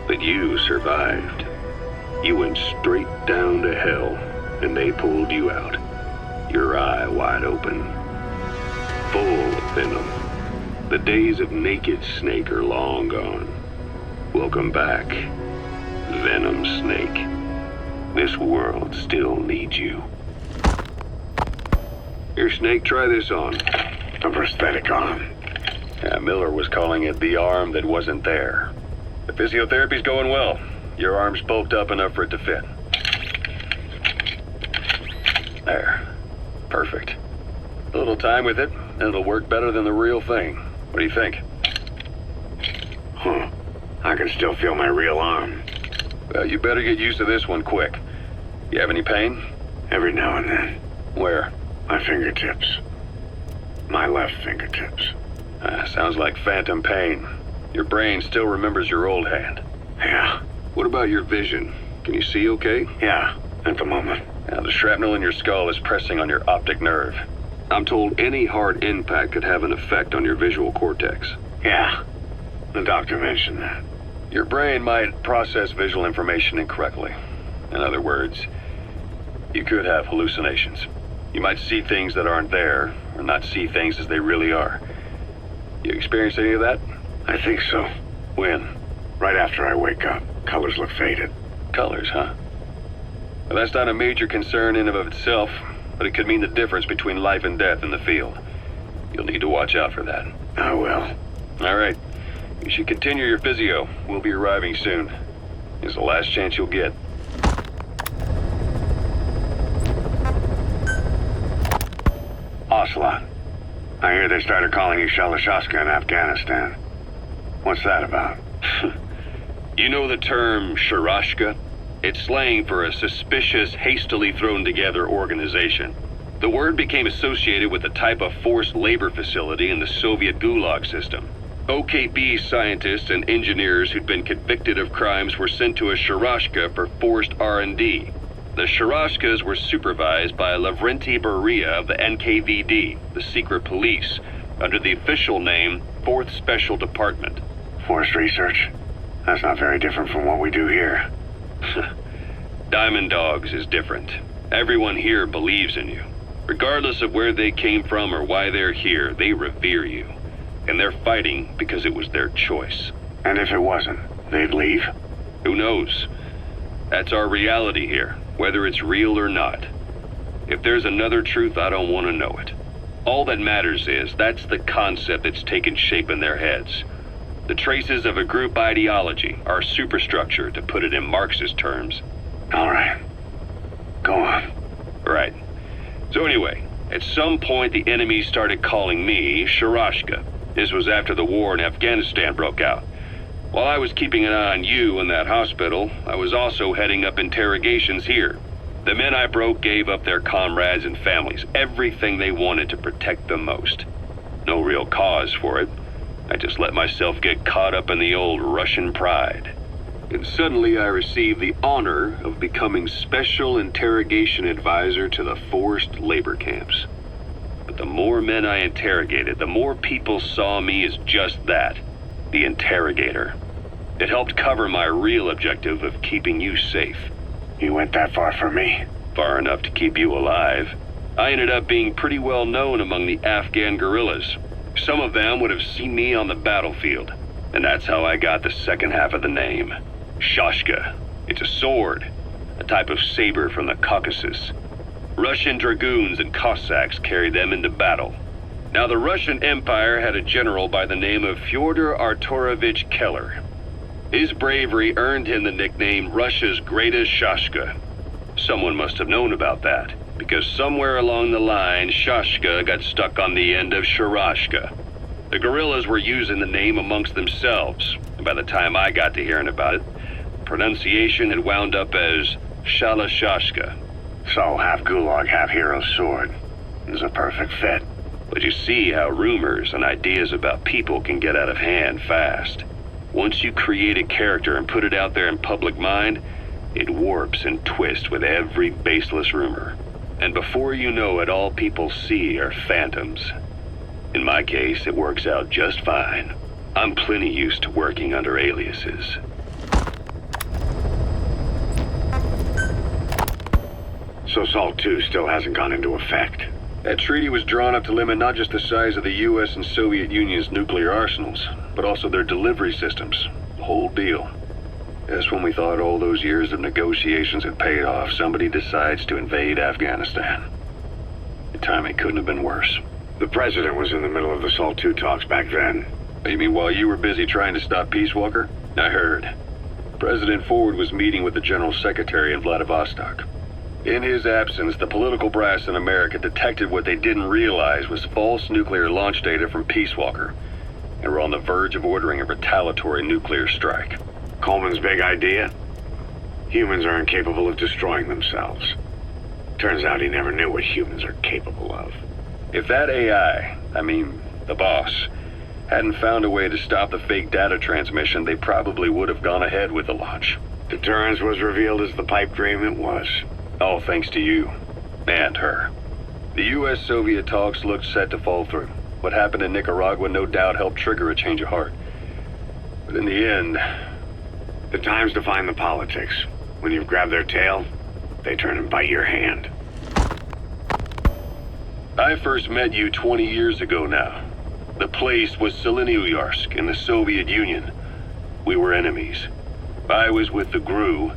But you survived. You went straight down to hell, and they pulled you out. Your eye wide open. Full of venom. The days of Naked Snake are long gone. Welcome back, Venom Snake. This world still needs you. Here, Snake, try this on. A prosthetic arm. Yeah, Miller was calling it the arm that wasn't there. The physiotherapy's going well. Your arm's bulked up enough for it to fit. There. Perfect. A little time with it, and it'll work better than the real thing. What do you think? Huh. I can still feel my real arm. Well, you better get used to this one quick. You have any pain? Every now and then. Where? My fingertips. My left fingertips. Sounds like phantom pain. Your brain still remembers your old hand. Yeah. What about your vision? Can you see okay? Yeah, at the moment. Now, the shrapnel in your skull is pressing on your optic nerve. I'm told any hard impact could have an effect on your visual cortex. Yeah, the doctor mentioned that. Your brain might process visual information incorrectly. In other words, you could have hallucinations. You might see things that aren't there, or not see things as they really are. You experience any of that? I think so. When? Right after I wake up. Colors look faded. Colors, huh? Well, that's not a major concern in and of itself, but it could mean the difference between life and death in the field. You'll need to watch out for that. I will. All right. You should continue your physio. We'll be arriving soon. It's the last chance you'll get. Ocelot. I hear they started calling you Shalashaska in Afghanistan. What's that about? You know the term Sharashka? It's slang for a suspicious, hastily thrown together organization. The word became associated with a type of forced labor facility in the Soviet Gulag system. OKB scientists and engineers who'd been convicted of crimes were sent to a Sharashka for forced R&D. The Sharashkas were supervised by Lavrenti Beria of the NKVD, the secret police, under the official name 4th Special Department. Forced research? That's not very different from what we do here. Diamond Dogs is different. Everyone here believes in you. Regardless of where they came from or why they're here, they revere you. And they're fighting because it was their choice. And if it wasn't, they'd leave? Who knows? That's our reality here, whether it's real or not. If there's another truth, I don't want to know it. All that matters is that's the concept that's taken shape in their heads. The traces of a group ideology, our superstructure, to put it in Marxist terms. All right. Go on. Right. So anyway, at some point the enemy started calling me Sharashka. This was after the war in Afghanistan broke out. While I was keeping an eye on you in that hospital, I was also heading up interrogations here. The men I broke gave up their comrades and families, everything they wanted to protect them most. No real cause for it. I just let myself get caught up in the old Russian pride. And suddenly I received the honor of becoming Special Interrogation Advisor to the forced labor camps. But the more men I interrogated, the more people saw me as just that, the interrogator. It helped cover my real objective of keeping you safe. You went that far for me? Far enough to keep you alive. I ended up being pretty well known among the Afghan guerrillas. Some of them would have seen me on the battlefield, and that's how I got the second half of the name. Shashka. It's a sword, a type of saber from the Caucasus. Russian dragoons and Cossacks carried them into battle. Now, the Russian Empire had a general by the name of Fyodor Arturovich Keller. His bravery earned him the nickname Russia's Greatest Shashka. Someone must have known about that, because somewhere along the line, Shashka got stuck on the end of Sharashka. The guerrillas were using the name amongst themselves, and by the time I got to hearing about it, pronunciation had wound up as Shalashashka. So, half Gulag, half Hero's sword. Is a perfect fit. But you see how rumors and ideas about people can get out of hand fast. Once you create a character and put it out there in public mind, it warps and twists with every baseless rumor. And before you know it, all people see are phantoms. In my case, it works out just fine. I'm plenty used to working under aliases. So SALT II still hasn't gone into effect? That treaty was drawn up to limit not just the size of the U.S. and Soviet Union's nuclear arsenals, but also their delivery systems. The whole deal. Just when we thought all those years of negotiations had paid off, somebody decides to invade Afghanistan. The timing couldn't have been worse. The president was in the middle of the SALT II talks back then. You mean while you were busy trying to stop Peace Walker? I heard. President Ford was meeting with the General Secretary in Vladivostok. In his absence, the political brass in America detected what they didn't realize was false nuclear launch data from Peace Walker. and were on the verge of ordering a retaliatory nuclear strike. Coleman's big idea? Humans are incapable of destroying themselves. Turns out he never knew what humans are capable of. If that AI, the boss, hadn't found a way to stop the fake data transmission, they probably would have gone ahead with the launch. Deterrence was revealed as the pipe dream it was. All thanks to you. And her. The U.S.-Soviet talks looked set to fall through. What happened in Nicaragua no doubt helped trigger a change of heart. But in the end... The time's to find the politics. When you've grabbed their tail, they turn and bite your hand. I first met you 20 years ago now. The place was Selenouyarsk in the Soviet Union. We were enemies. I was with the GRU.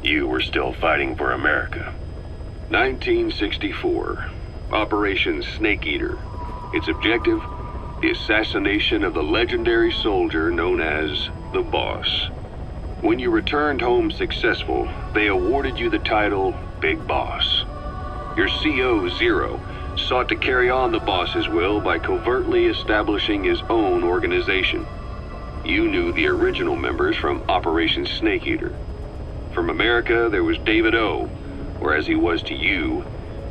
You were still fighting for America. 1964. Operation Snake Eater. Its objective? The assassination of the legendary soldier known as the Boss. When you returned home successful, they awarded you the title Big Boss. Your CO, Zero, sought to carry on the boss's will by covertly establishing his own organization. You knew the original members from Operation Snake Eater. From America, there was David O, or as he was to you,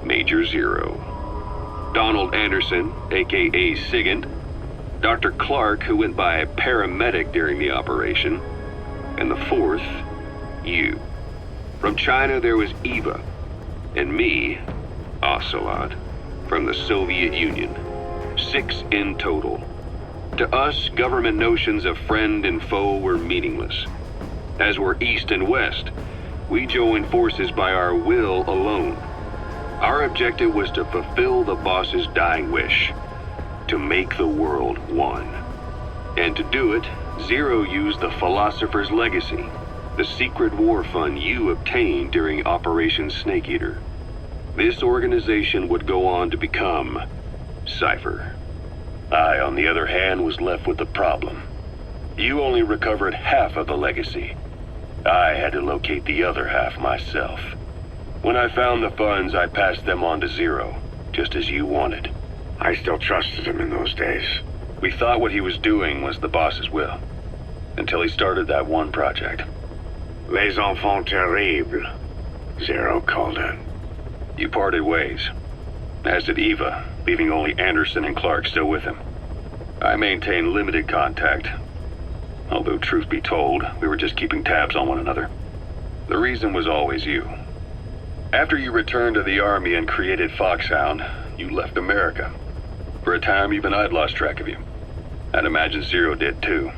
Major Zero. Donald Anderson, aka Sigint, Dr. Clark, who went by paramedic during the operation, and the fourth, you. From China, there was Eva, and me, Ocelot, from the Soviet Union. 6 in total. To us, government notions of friend and foe were meaningless. As were East and West, we joined forces by our will alone. Our objective was to fulfill the boss's dying wish, to make the world one. And to do it, Zero used the Philosopher's Legacy, the secret war fund you obtained during Operation Snake Eater. This organization would go on to become Cypher. I, on the other hand, was left with the problem. You only recovered half of the legacy. I had to locate the other half myself. When I found the funds, I passed them on to Zero, just as you wanted. I still trusted him in those days. We thought what he was doing was the boss's will, until he started that one project. Les enfants terribles, Zero called it. You parted ways, as did Eva, leaving only Anderson and Clark still with him. I maintained limited contact, although truth be told, we were just keeping tabs on one another. The reason was always you. After you returned to the Army and created Foxhound, you left America. For a time, even I'd lost track of you. I'd imagine Zero did too.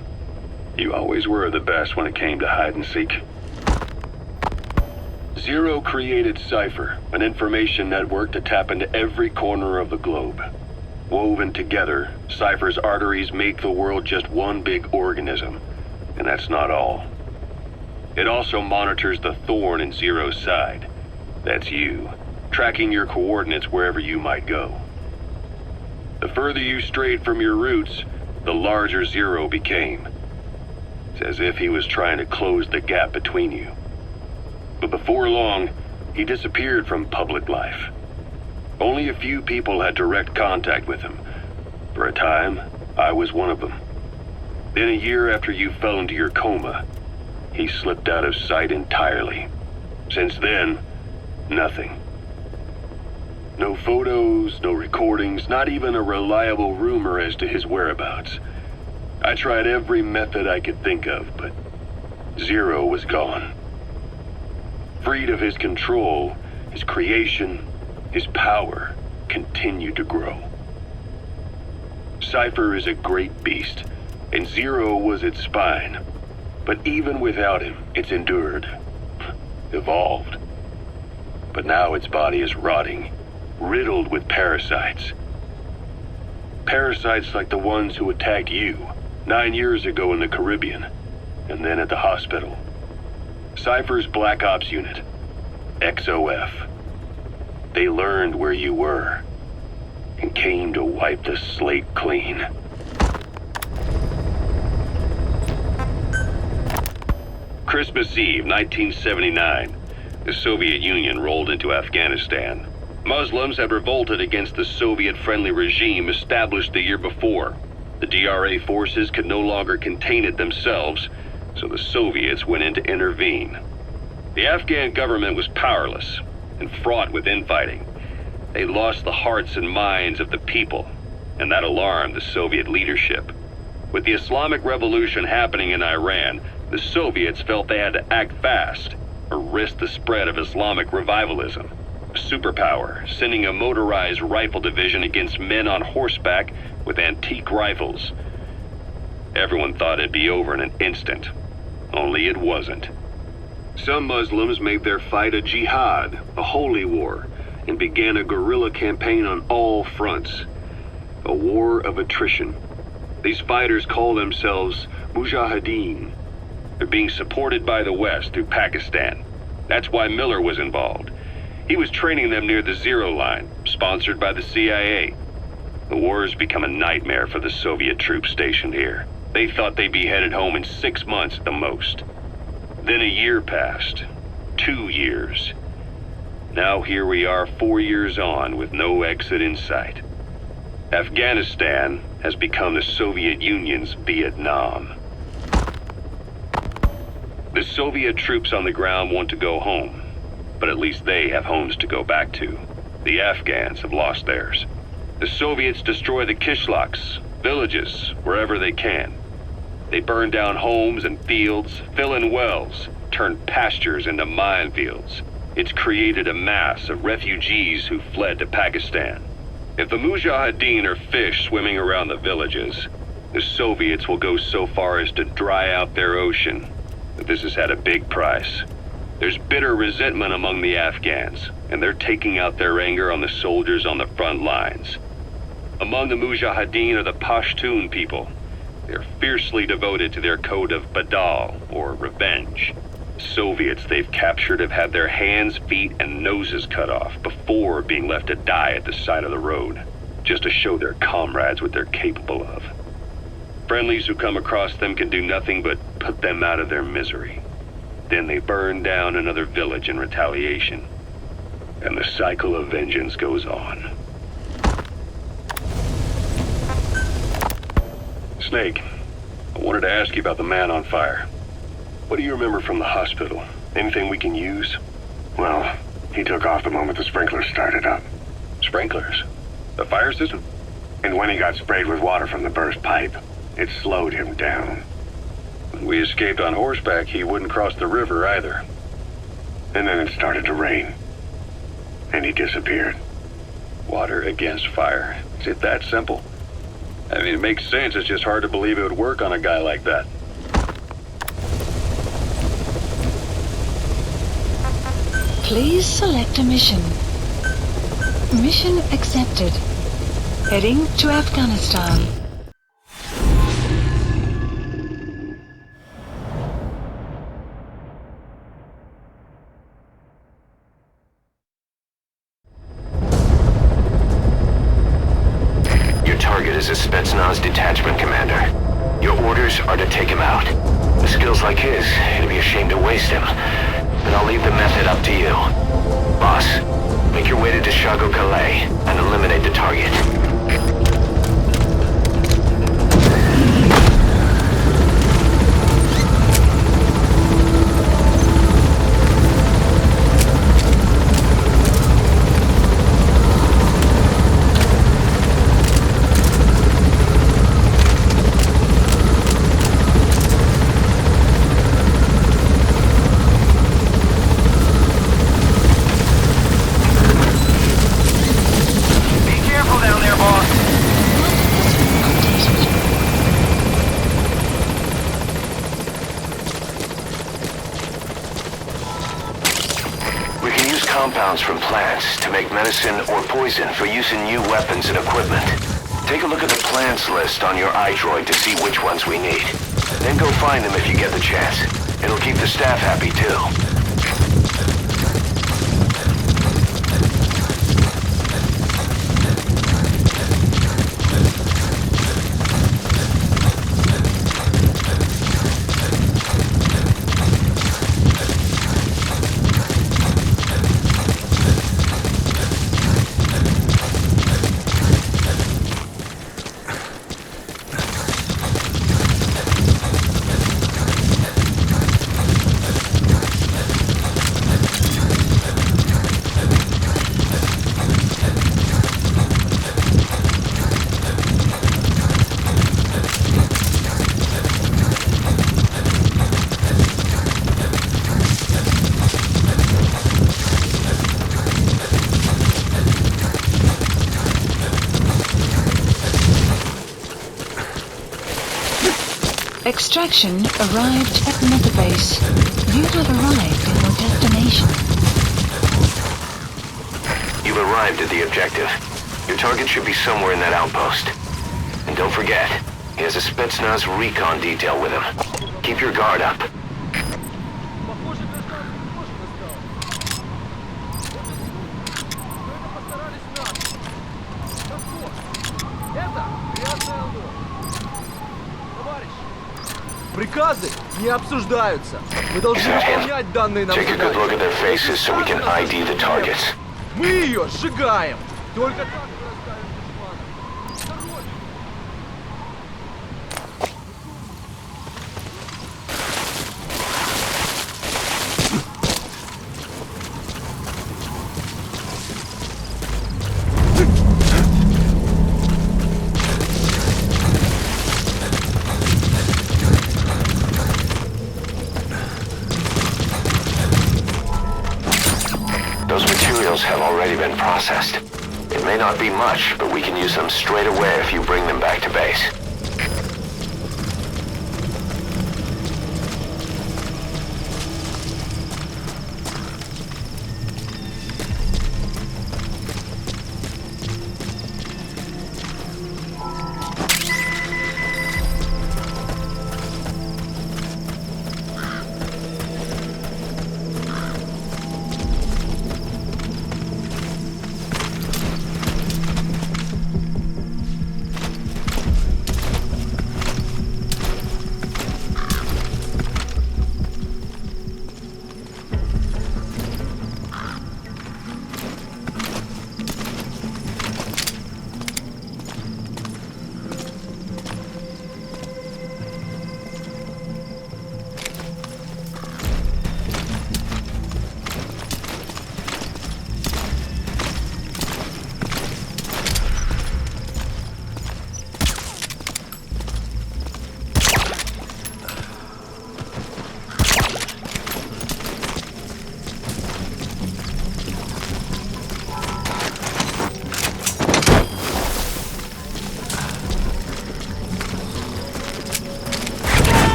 You always were the best when it came to hide and seek. Zero created Cypher, an information network to tap into every corner of the globe. Woven together, Cypher's arteries make the world just one big organism. And that's not all. It also monitors the thorn in Zero's side. That's you, tracking your coordinates wherever you might go. The further you strayed from your roots, the larger Zero became. It's as if he was trying to close the gap between you. But before long, he disappeared from public life. Only a few people had direct contact with him. For a time, I was one of them. Then a year after you fell into your coma, he slipped out of sight entirely. Since then, nothing. No photos, no recordings, not even a reliable rumor as to his whereabouts. I tried every method I could think of, but Zero was gone. Freed of his control, his creation, his power continued to grow. Cypher is a great beast, and Zero was its spine. But even without him, it's endured, evolved. But now its body is rotting, riddled with parasites. Parasites like the ones who attacked you 9 years ago in the Caribbean, and then at the hospital. Cypher's Black Ops Unit, XOF. They learned where you were, and came to wipe the slate clean. Christmas Eve, 1979. The Soviet Union rolled into Afghanistan. Muslims had revolted against the Soviet-friendly regime established the year before. The DRA forces could no longer contain it themselves, so the Soviets went in to intervene. The Afghan government was powerless and fraught with infighting. They lost the hearts and minds of the people, and that alarmed the Soviet leadership. With the Islamic Revolution happening in Iran, the Soviets felt they had to act fast or risk the spread of Islamic revivalism. A superpower, sending a motorized rifle division against men on horseback with antique rifles. Everyone thought it'd be over in an instant, only it wasn't. Some Muslims made their fight a jihad, a holy war, and began a guerrilla campaign on all fronts. A war of attrition. These fighters call themselves Mujahideen. They're being supported by the West through Pakistan. That's why Miller was involved. He was training them near the Zero Line, sponsored by the CIA. The war has become a nightmare for the Soviet troops stationed here. They thought they'd be headed home in 6 months at the most. Then a year passed. 2 years. Now here we are 4 years on with no exit in sight. Afghanistan has become the Soviet Union's Vietnam. The Soviet troops on the ground want to go home, but at least they have homes to go back to. The Afghans have lost theirs. The Soviets destroy the kishlaks, villages, wherever they can. They burn down homes and fields, fill in wells, turn pastures into minefields. It's created a mass of refugees who fled to Pakistan. If the Mujahideen are fish swimming around the villages, the Soviets will go so far as to dry out their ocean. But this has had a big price. There's bitter resentment among the Afghans, and they're taking out their anger on the soldiers on the front lines. Among the Mujahideen are the Pashtun people. They're fiercely devoted to their code of Badal, or revenge. Soviets they've captured have had their hands, feet, and noses cut off before being left to die at the side of the road, just to show their comrades what they're capable of. Friendlies who come across them can do nothing but put them out of their misery. Then they burn down another village in retaliation. And the cycle of vengeance goes on. Snake, I wanted to ask you about the man on fire. What do you remember from the hospital? Anything we can use? Well, he took off the moment the sprinklers started up. Sprinklers? The fire system? And when he got sprayed with water from the burst pipe, it slowed him down. When we escaped on horseback, he wouldn't cross the river either. And then it started to rain. And he disappeared. Water against fire. Is it that simple? I mean, it makes sense. It's just hard to believe it would work on a guy like that. Please select a mission. Mission accepted. Heading to Afghanistan. Your target is a Spetsnaz detachment commander. Your orders are to take him out. With skills like his, it'd be a shame to waste him. But I'll leave the method up to you. Boss, make your way to Dishago Calais and eliminate the target. Compounds from plants to make medicine or poison for use in new weapons and equipment. Take a look at the plants list on your iDroid to see which ones we need. Then go find them if you get the chance. It'll keep the staff happy too. Extraction arrived at Mother Base. You have arrived at your destination. You've arrived at the objective. Your target should be somewhere in that outpost. And don't forget, he has a Spetsnaz recon detail with him. Keep your guard up. Приказы не обсуждаются. Мы должны выполнять данные нам задачи. Take a good look at their faces so we can ID the targets. Мы ее сжигаем. Только так. Those materials have already been processed. It may not be much, but we can use them straight away if you bring them back to base.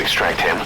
Extract him.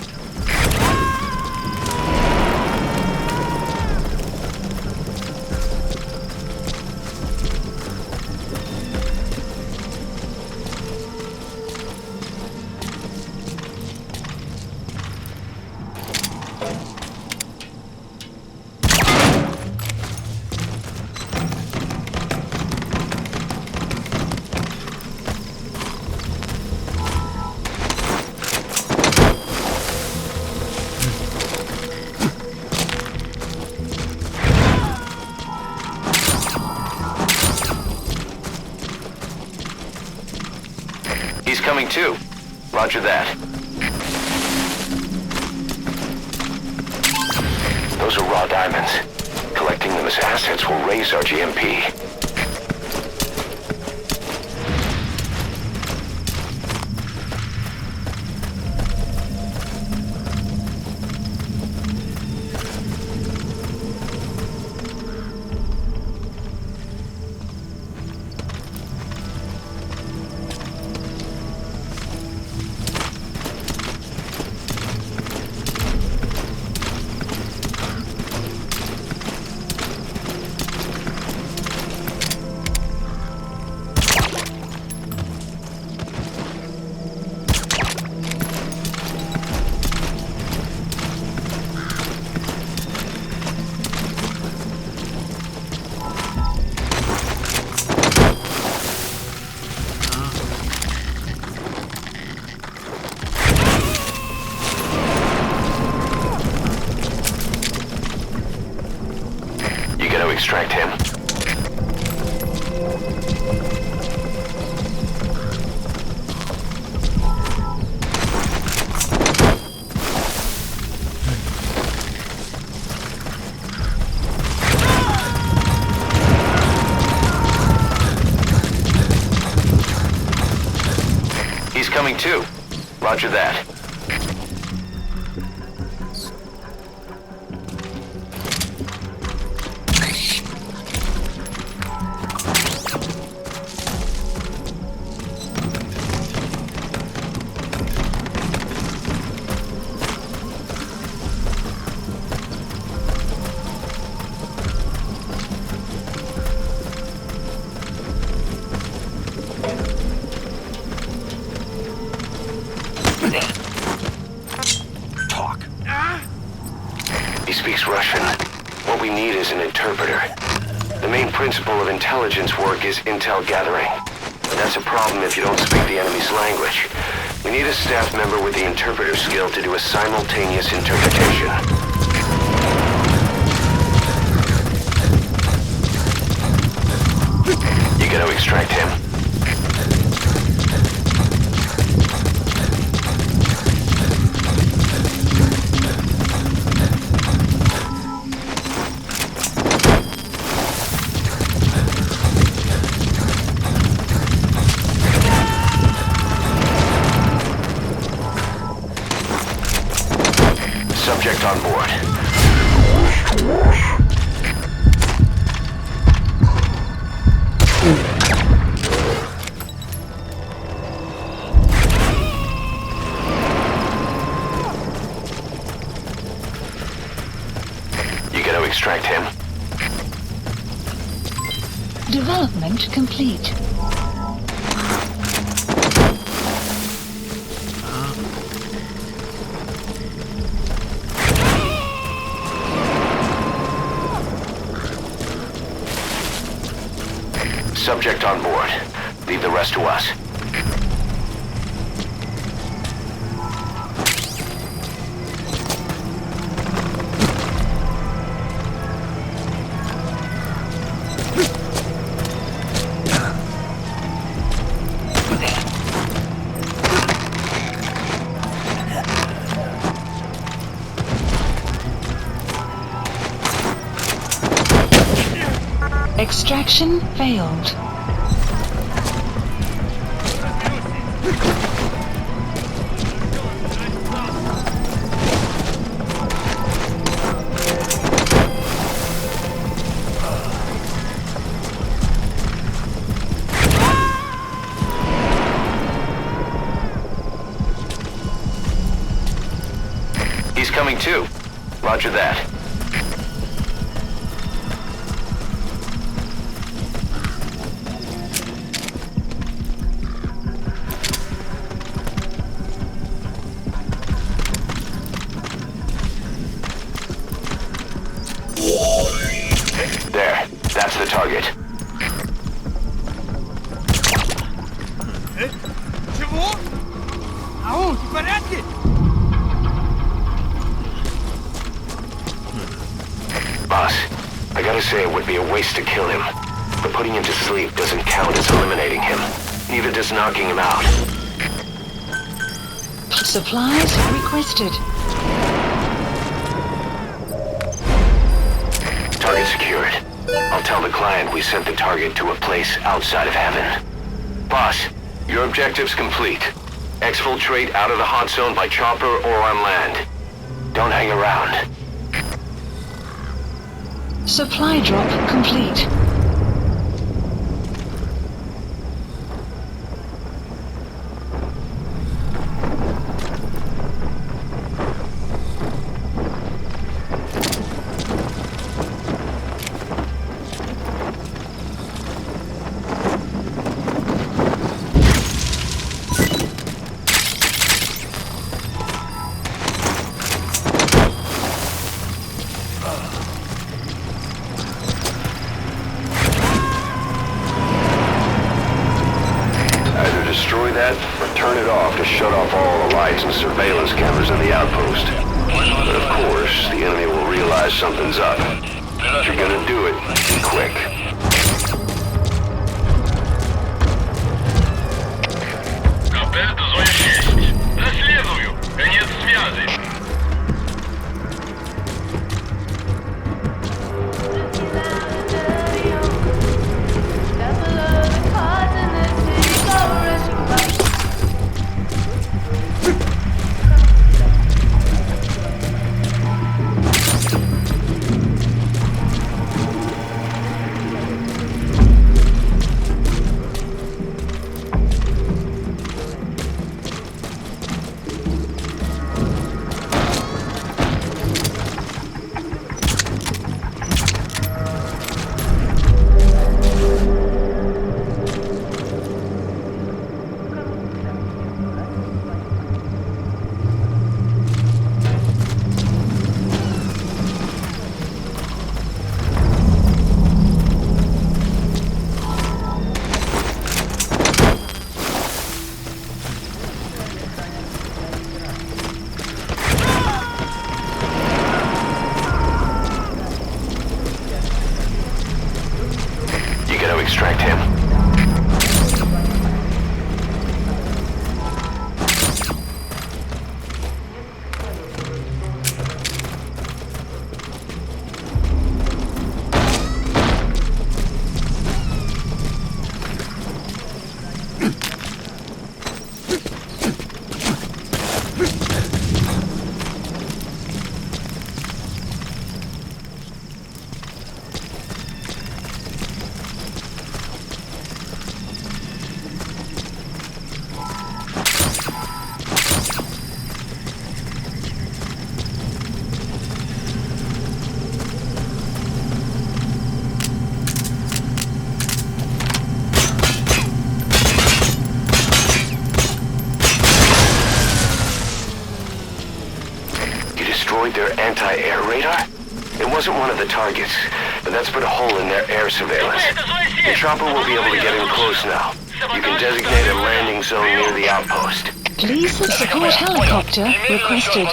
He's coming too. Roger that. Those are raw diamonds. Collecting them as assets will raise our GMP. Extract him. He's coming too. Roger that. speaks Russian. What we need is an interpreter. The main principle of intelligence work is intel gathering. But that's a problem if you don't speak the enemy's language. We need a staff member with the interpreter skill to do a simultaneous interpretation. You gotta extract him. Subject on board. You got to extract him. Development complete. Subject on board. Leave the rest to us. Extraction failed. He's coming too. Roger that. There, that's the target. Чего? Ау, ты в порядке? Boss, I gotta say it would be a waste to kill him. But putting him to sleep doesn't count as eliminating him. Neither does knocking him out. Supplies requested. Target secured. I'll tell the client we sent the target to a place outside of heaven. Boss, your objective's complete. Exfiltrate out of the hot zone by chopper or on land. Don't hang around. Supply drop complete. Destroy that, or turn it off to shut off all the lights and surveillance cameras in the outpost. But of course, the enemy will realize something's up. If you're gonna do it, be quick. КП до зоне 6. Расследую. Конец связи. destroyed their anti-air radar? It wasn't one of the targets, but that's put a hole in their air surveillance. The chopper will be able to get in close now. You can designate a landing zone near the outpost. Please support helicopter requested.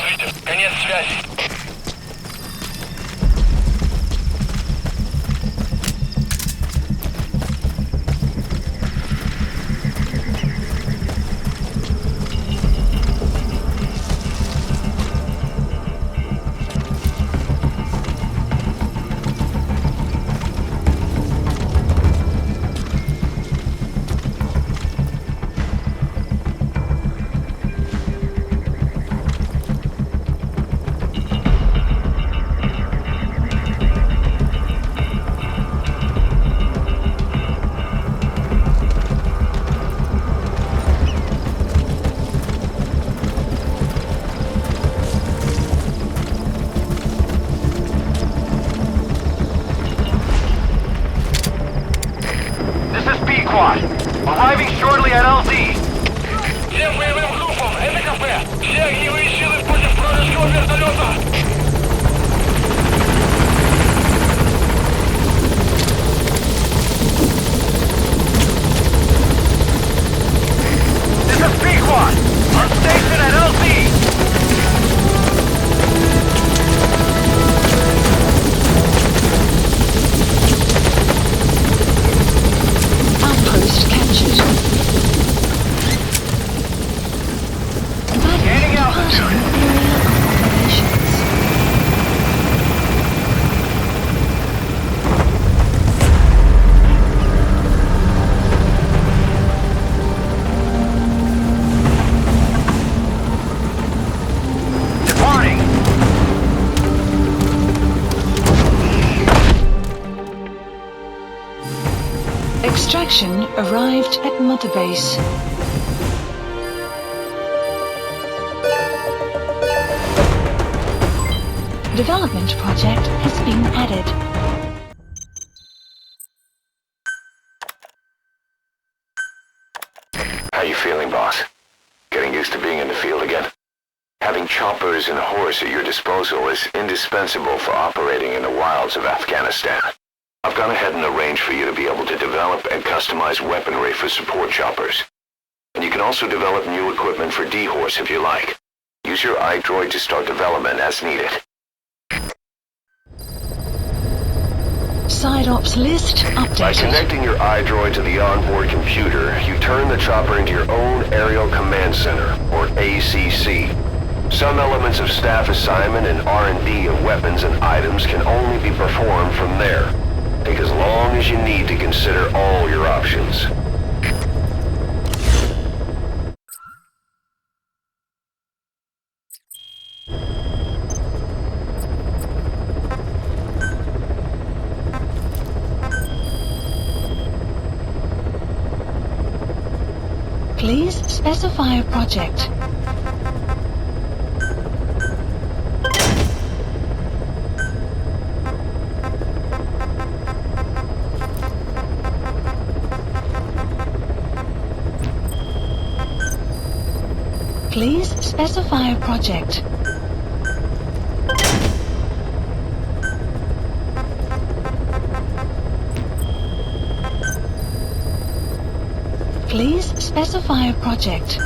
Конец связи. Arriving shortly at LZ. Всем боевым группам, это КП. Все огневые силы против вражеского вертолета. This is Pequod. On station at LZ. Outpost captured. Gaining altitude. Area of operations. Departing. Extraction arrived at Mother Base. Development project has been added. How you feeling, boss? Getting used to being in the field again? Having choppers and horse at your disposal is indispensable for operating in the wilds of Afghanistan. I've gone ahead and arranged for you to be able to develop and customize weaponry for support choppers. And you can also develop new equipment for D-Horse if you like. Use your iDroid to start development as needed. Side ops list By updated. connecting your iDroid to the onboard computer, you turn the chopper into your own Aerial Command Center, or ACC. Some elements of staff assignment and R&D of weapons and items can only be performed from there. Take as long as you need to consider all your options. Please specify a project. Please specify a project. Please specify a project.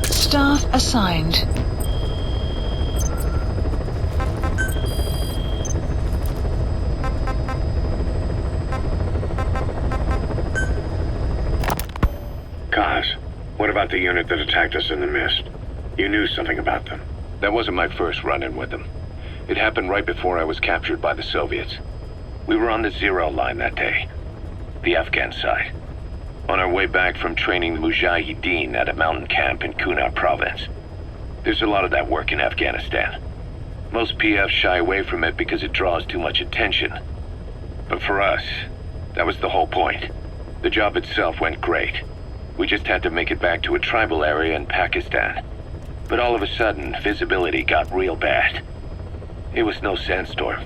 Staff assigned. Kaz, what about the unit that attacked us in the mist? You knew something about them. That wasn't my first run-in with them. It happened right before I was captured by the Soviets. We were on the Zero line that day, the Afghan side, on our way back from training the Mujahideen at a mountain camp in Kunar province. There's a lot of that work in Afghanistan. Most PFs shy away from it because it draws too much attention. But for us, that was the whole point. The job itself went great. We just had to make it back to a tribal area in Pakistan. But all of a sudden, visibility got real bad. It was no sandstorm.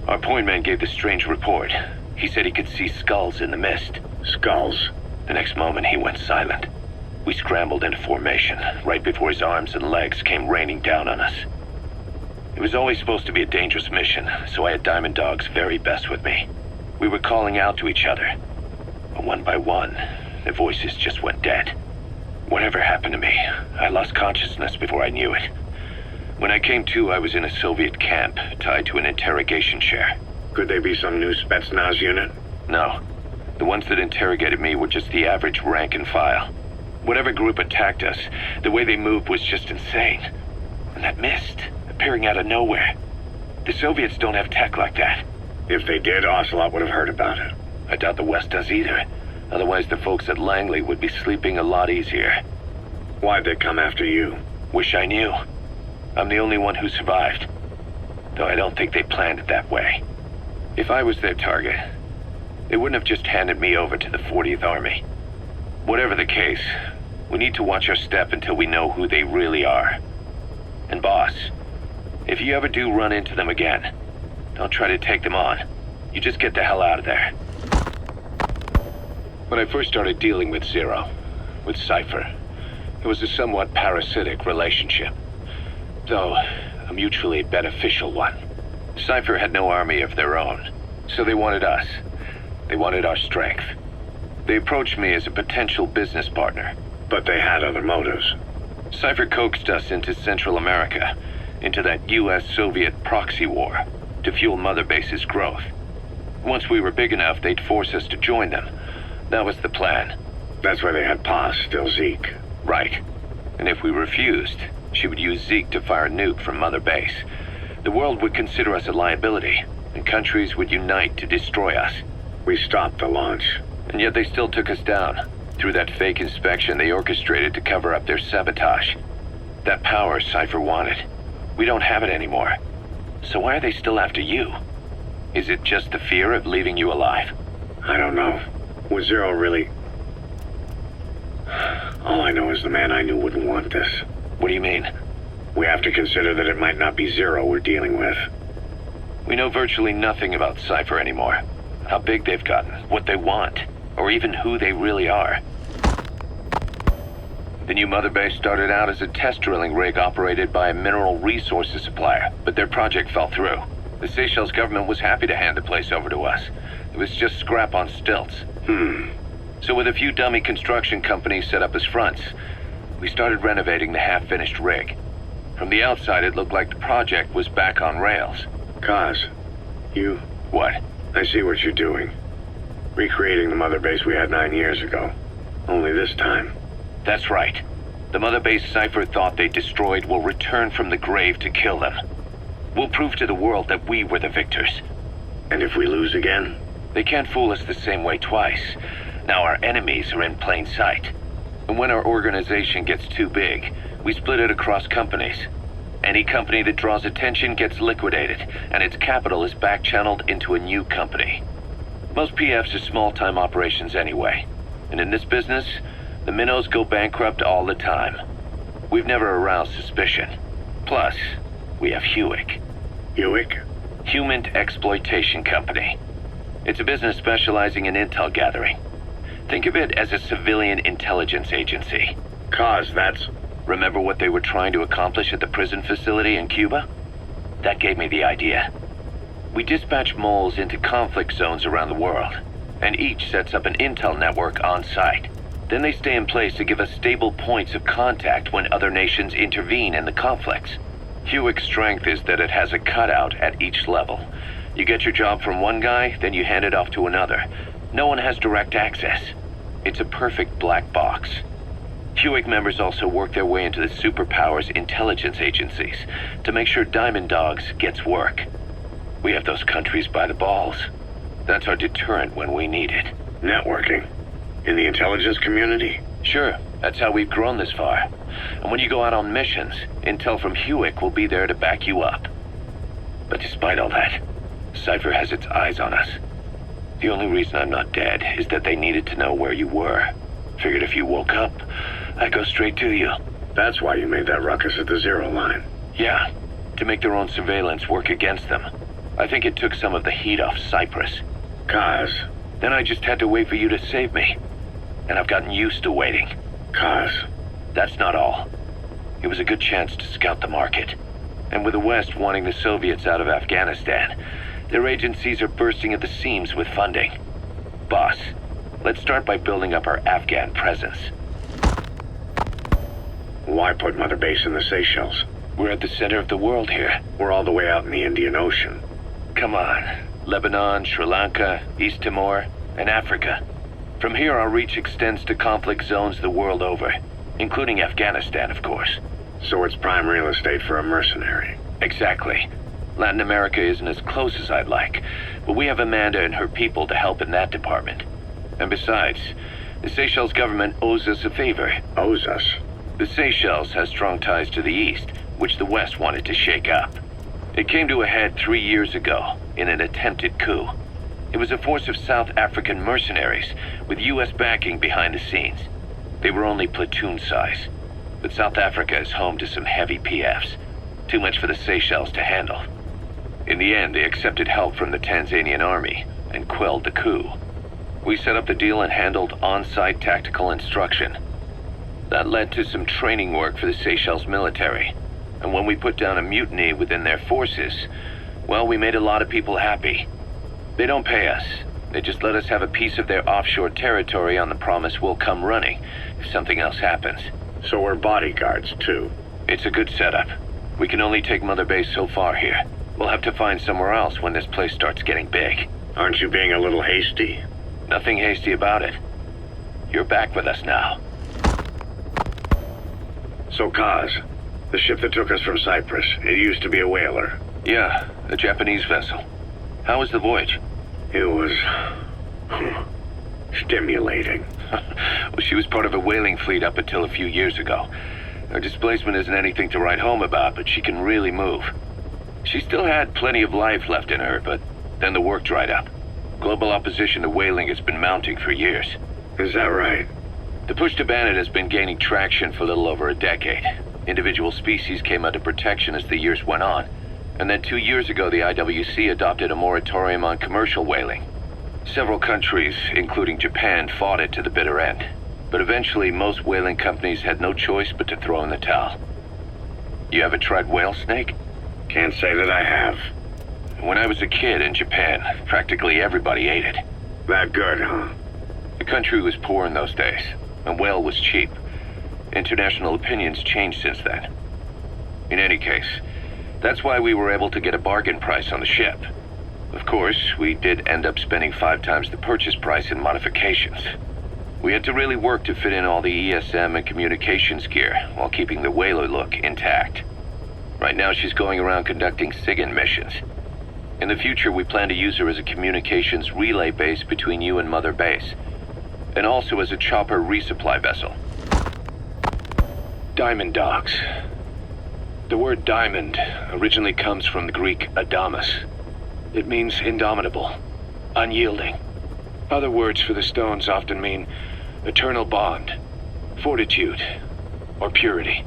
Our point man gave this strange report. He said he could see skulls in the mist. Skulls? The next moment, he went silent. We scrambled into formation, right before his arms and legs came raining down on us. It was always supposed to be a dangerous mission, so I had Diamond Dog's very best with me. We were calling out to each other. But one by one, the voices just went dead. Whatever happened to me, I lost consciousness before I knew it. When I came to, I was in a Soviet camp, tied to an interrogation chair. Could they be some new Spetsnaz unit? No. The ones that interrogated me were just the average rank and file. Whatever group attacked us, the way they moved was just insane. And that mist, appearing out of nowhere. The Soviets don't have tech like that. If they did, Ocelot would have heard about it. I doubt the West does either. Otherwise, the folks at Langley would be sleeping a lot easier. Why'd they come after you? Wish I knew. I'm the only one who survived. Though I don't think they planned it that way. If I was their target, they wouldn't have just handed me over to the 40th Army. Whatever the case, we need to watch our step until we know who they really are. And boss, if you ever do run into them again, don't try to take them on. You just get the hell out of there. When I first started dealing with Zero, with Cypher, it was a somewhat parasitic relationship. Though, a mutually beneficial one. Cypher had no army of their own, so they wanted us. They wanted our strength. They approached me as a potential business partner. But they had other motives. Cypher coaxed us into Central America, into that US-Soviet proxy war, to fuel Mother Base's growth. Once we were big enough, they'd force us to join them. That was the plan. That's why they had Paz, still Zeke. Right. And if we refused, she would use Zeke to fire a nuke from Mother Base. The world would consider us a liability, and countries would unite to destroy us. We stopped the launch. And yet they still took us down, through that fake inspection they orchestrated to cover up their sabotage. That power Cypher wanted. We don't have it anymore. So why are they still after you? Is it just the fear of leaving you alive? I don't know. Was Zero really... All I know is the man I knew wouldn't want this. What do you mean? We have to consider that it might not be Zero we're dealing with. We know virtually nothing about Cypher anymore. How big they've gotten, what they want, or even who they really are. The new Mother Base started out as a test drilling rig operated by a mineral resources supplier, but their project fell through. The Seychelles government was happy to hand the place over to us. It was just scrap on stilts. So with a few dummy construction companies set up as fronts, we started renovating the half-finished rig. From the outside, it looked like the project was back on rails. Kaz, you... What? I see what you're doing. Recreating the Mother Base we had 9 years ago. Only this time. That's right. The Mother Base Cypher thought they destroyed will return from the grave to kill them. We'll prove to the world that we were the victors. And if we lose again? They can't fool us the same way twice. Now our enemies are in plain sight. And when our organization gets too big, we split it across companies. Any company that draws attention gets liquidated, and its capital is back-channeled into a new company. Most PFs are small-time operations anyway. And in this business, the minnows go bankrupt all the time. We've never aroused suspicion. Plus, we have Hewick. Hewick? Human Exploitation Company. It's a business specializing in intel gathering. Think of it as a civilian intelligence agency. Kaz, that's... Remember what they were trying to accomplish at the prison facility in Cuba? That gave me the idea. We dispatch moles into conflict zones around the world, and each sets up an intel network on site. Then they stay in place to give us stable points of contact when other nations intervene in the conflicts. Hewick's strength is that it has a cutout at each level. You get your job from one guy, then you hand it off to another. No one has direct access. It's a perfect black box. HUIC members also work their way into the superpowers intelligence agencies to make sure Diamond Dogs gets work. We have those countries by the balls. That's our deterrent when we need it. Networking? In the intelligence community? Sure, that's how we've grown this far. And when you go out on missions, intel from HUIC will be there to back you up. But despite all that, Cypher has its eyes on us. The only reason I'm not dead is that they needed to know where you were. Figured if you woke up, I'd go straight to you. That's why you made that ruckus at the Zero Line. Yeah, to make their own surveillance work against them. I think it took some of the heat off Cyprus. Kaz. Then I just had to wait for you to save me. And I've gotten used to waiting. Kaz. That's not all. It was a good chance to scout the market. And with the West wanting the Soviets out of Afghanistan, their agencies are bursting at the seams with funding. Boss, let's start by building up our Afghan presence. Why put Mother Base in the Seychelles? We're at the center of the world here. We're all the way out in the Indian Ocean. Come on. Lebanon, Sri Lanka, East Timor, and Africa. From here, our reach extends to conflict zones the world over, including Afghanistan, of course. So it's prime real estate for a mercenary. Exactly. Latin America isn't as close as I'd like, but we have Amanda and her people to help in that department. And besides, the Seychelles government owes us a favor. Owes us? The Seychelles has strong ties to the East, which the West wanted to shake up. It came to a head 3 years ago in an attempted coup. It was a force of South African mercenaries with U.S. backing behind the scenes. They were only platoon size, but South Africa is home to some heavy PFs, too much for the Seychelles to handle. In the end, they accepted help from the Tanzanian army and quelled the coup. We set up the deal and handled on-site tactical instruction. That led to some training work for the Seychelles military. And when we put down a mutiny within their forces, well, we made a lot of people happy. They don't pay us. They just let us have a piece of their offshore territory on the promise we'll come running if something else happens. So we're bodyguards, too. It's a good setup. We can only take Mother Base so far here. We'll have to find somewhere else when this place starts getting big. Aren't you being a little hasty? Nothing hasty about it. You're back with us now. So, Kaz, the ship that took us from Cyprus, it used to be a whaler. Yeah, a Japanese vessel. How was the voyage? It was... stimulating. Well, she was part of a whaling fleet up until a few years ago. Her displacement isn't anything to write home about, but she can really move. She still had plenty of life left in her, but then the work dried up. Global opposition to whaling has been mounting for years. Is that right? The push to ban it has been gaining traction for a little over a decade. Individual species came under protection as the years went on. And then 2 years ago, the IWC adopted a moratorium on commercial whaling. Several countries, including Japan, fought it to the bitter end. But eventually, most whaling companies had no choice but to throw in the towel. You ever tried whale snake? Can't say that I have. When I was a kid in Japan, practically everybody ate it. That good, huh? The country was poor in those days, and whale was cheap. International opinions changed since then. In any case, that's why we were able to get a bargain price on the ship. Of course, we did end up spending 5 times the purchase price in modifications. We had to really work to fit in all the ESM and communications gear while keeping the whaler look intact. Right now she's going around conducting SIGINT missions. In the future, we plan to use her as a communications relay base between you and Mother Base, and also as a chopper resupply vessel. Diamond Dogs. The word diamond originally comes from the Greek adamas. It means indomitable, unyielding. Other words for the stones often mean eternal bond, fortitude, or purity.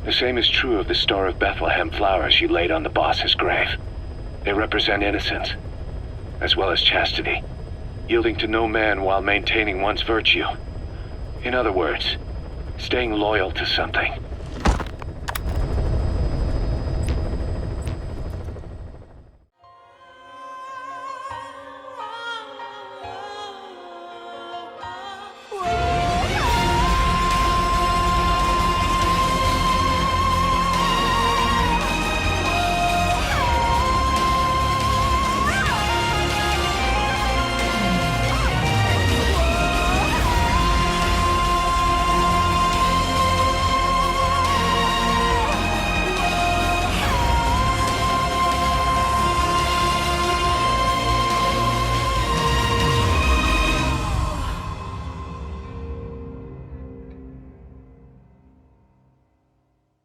The same is true of the Star of Bethlehem flowers you laid on the boss's grave. They represent innocence, as well as chastity, yielding to no man while maintaining one's virtue. In other words, staying loyal to something.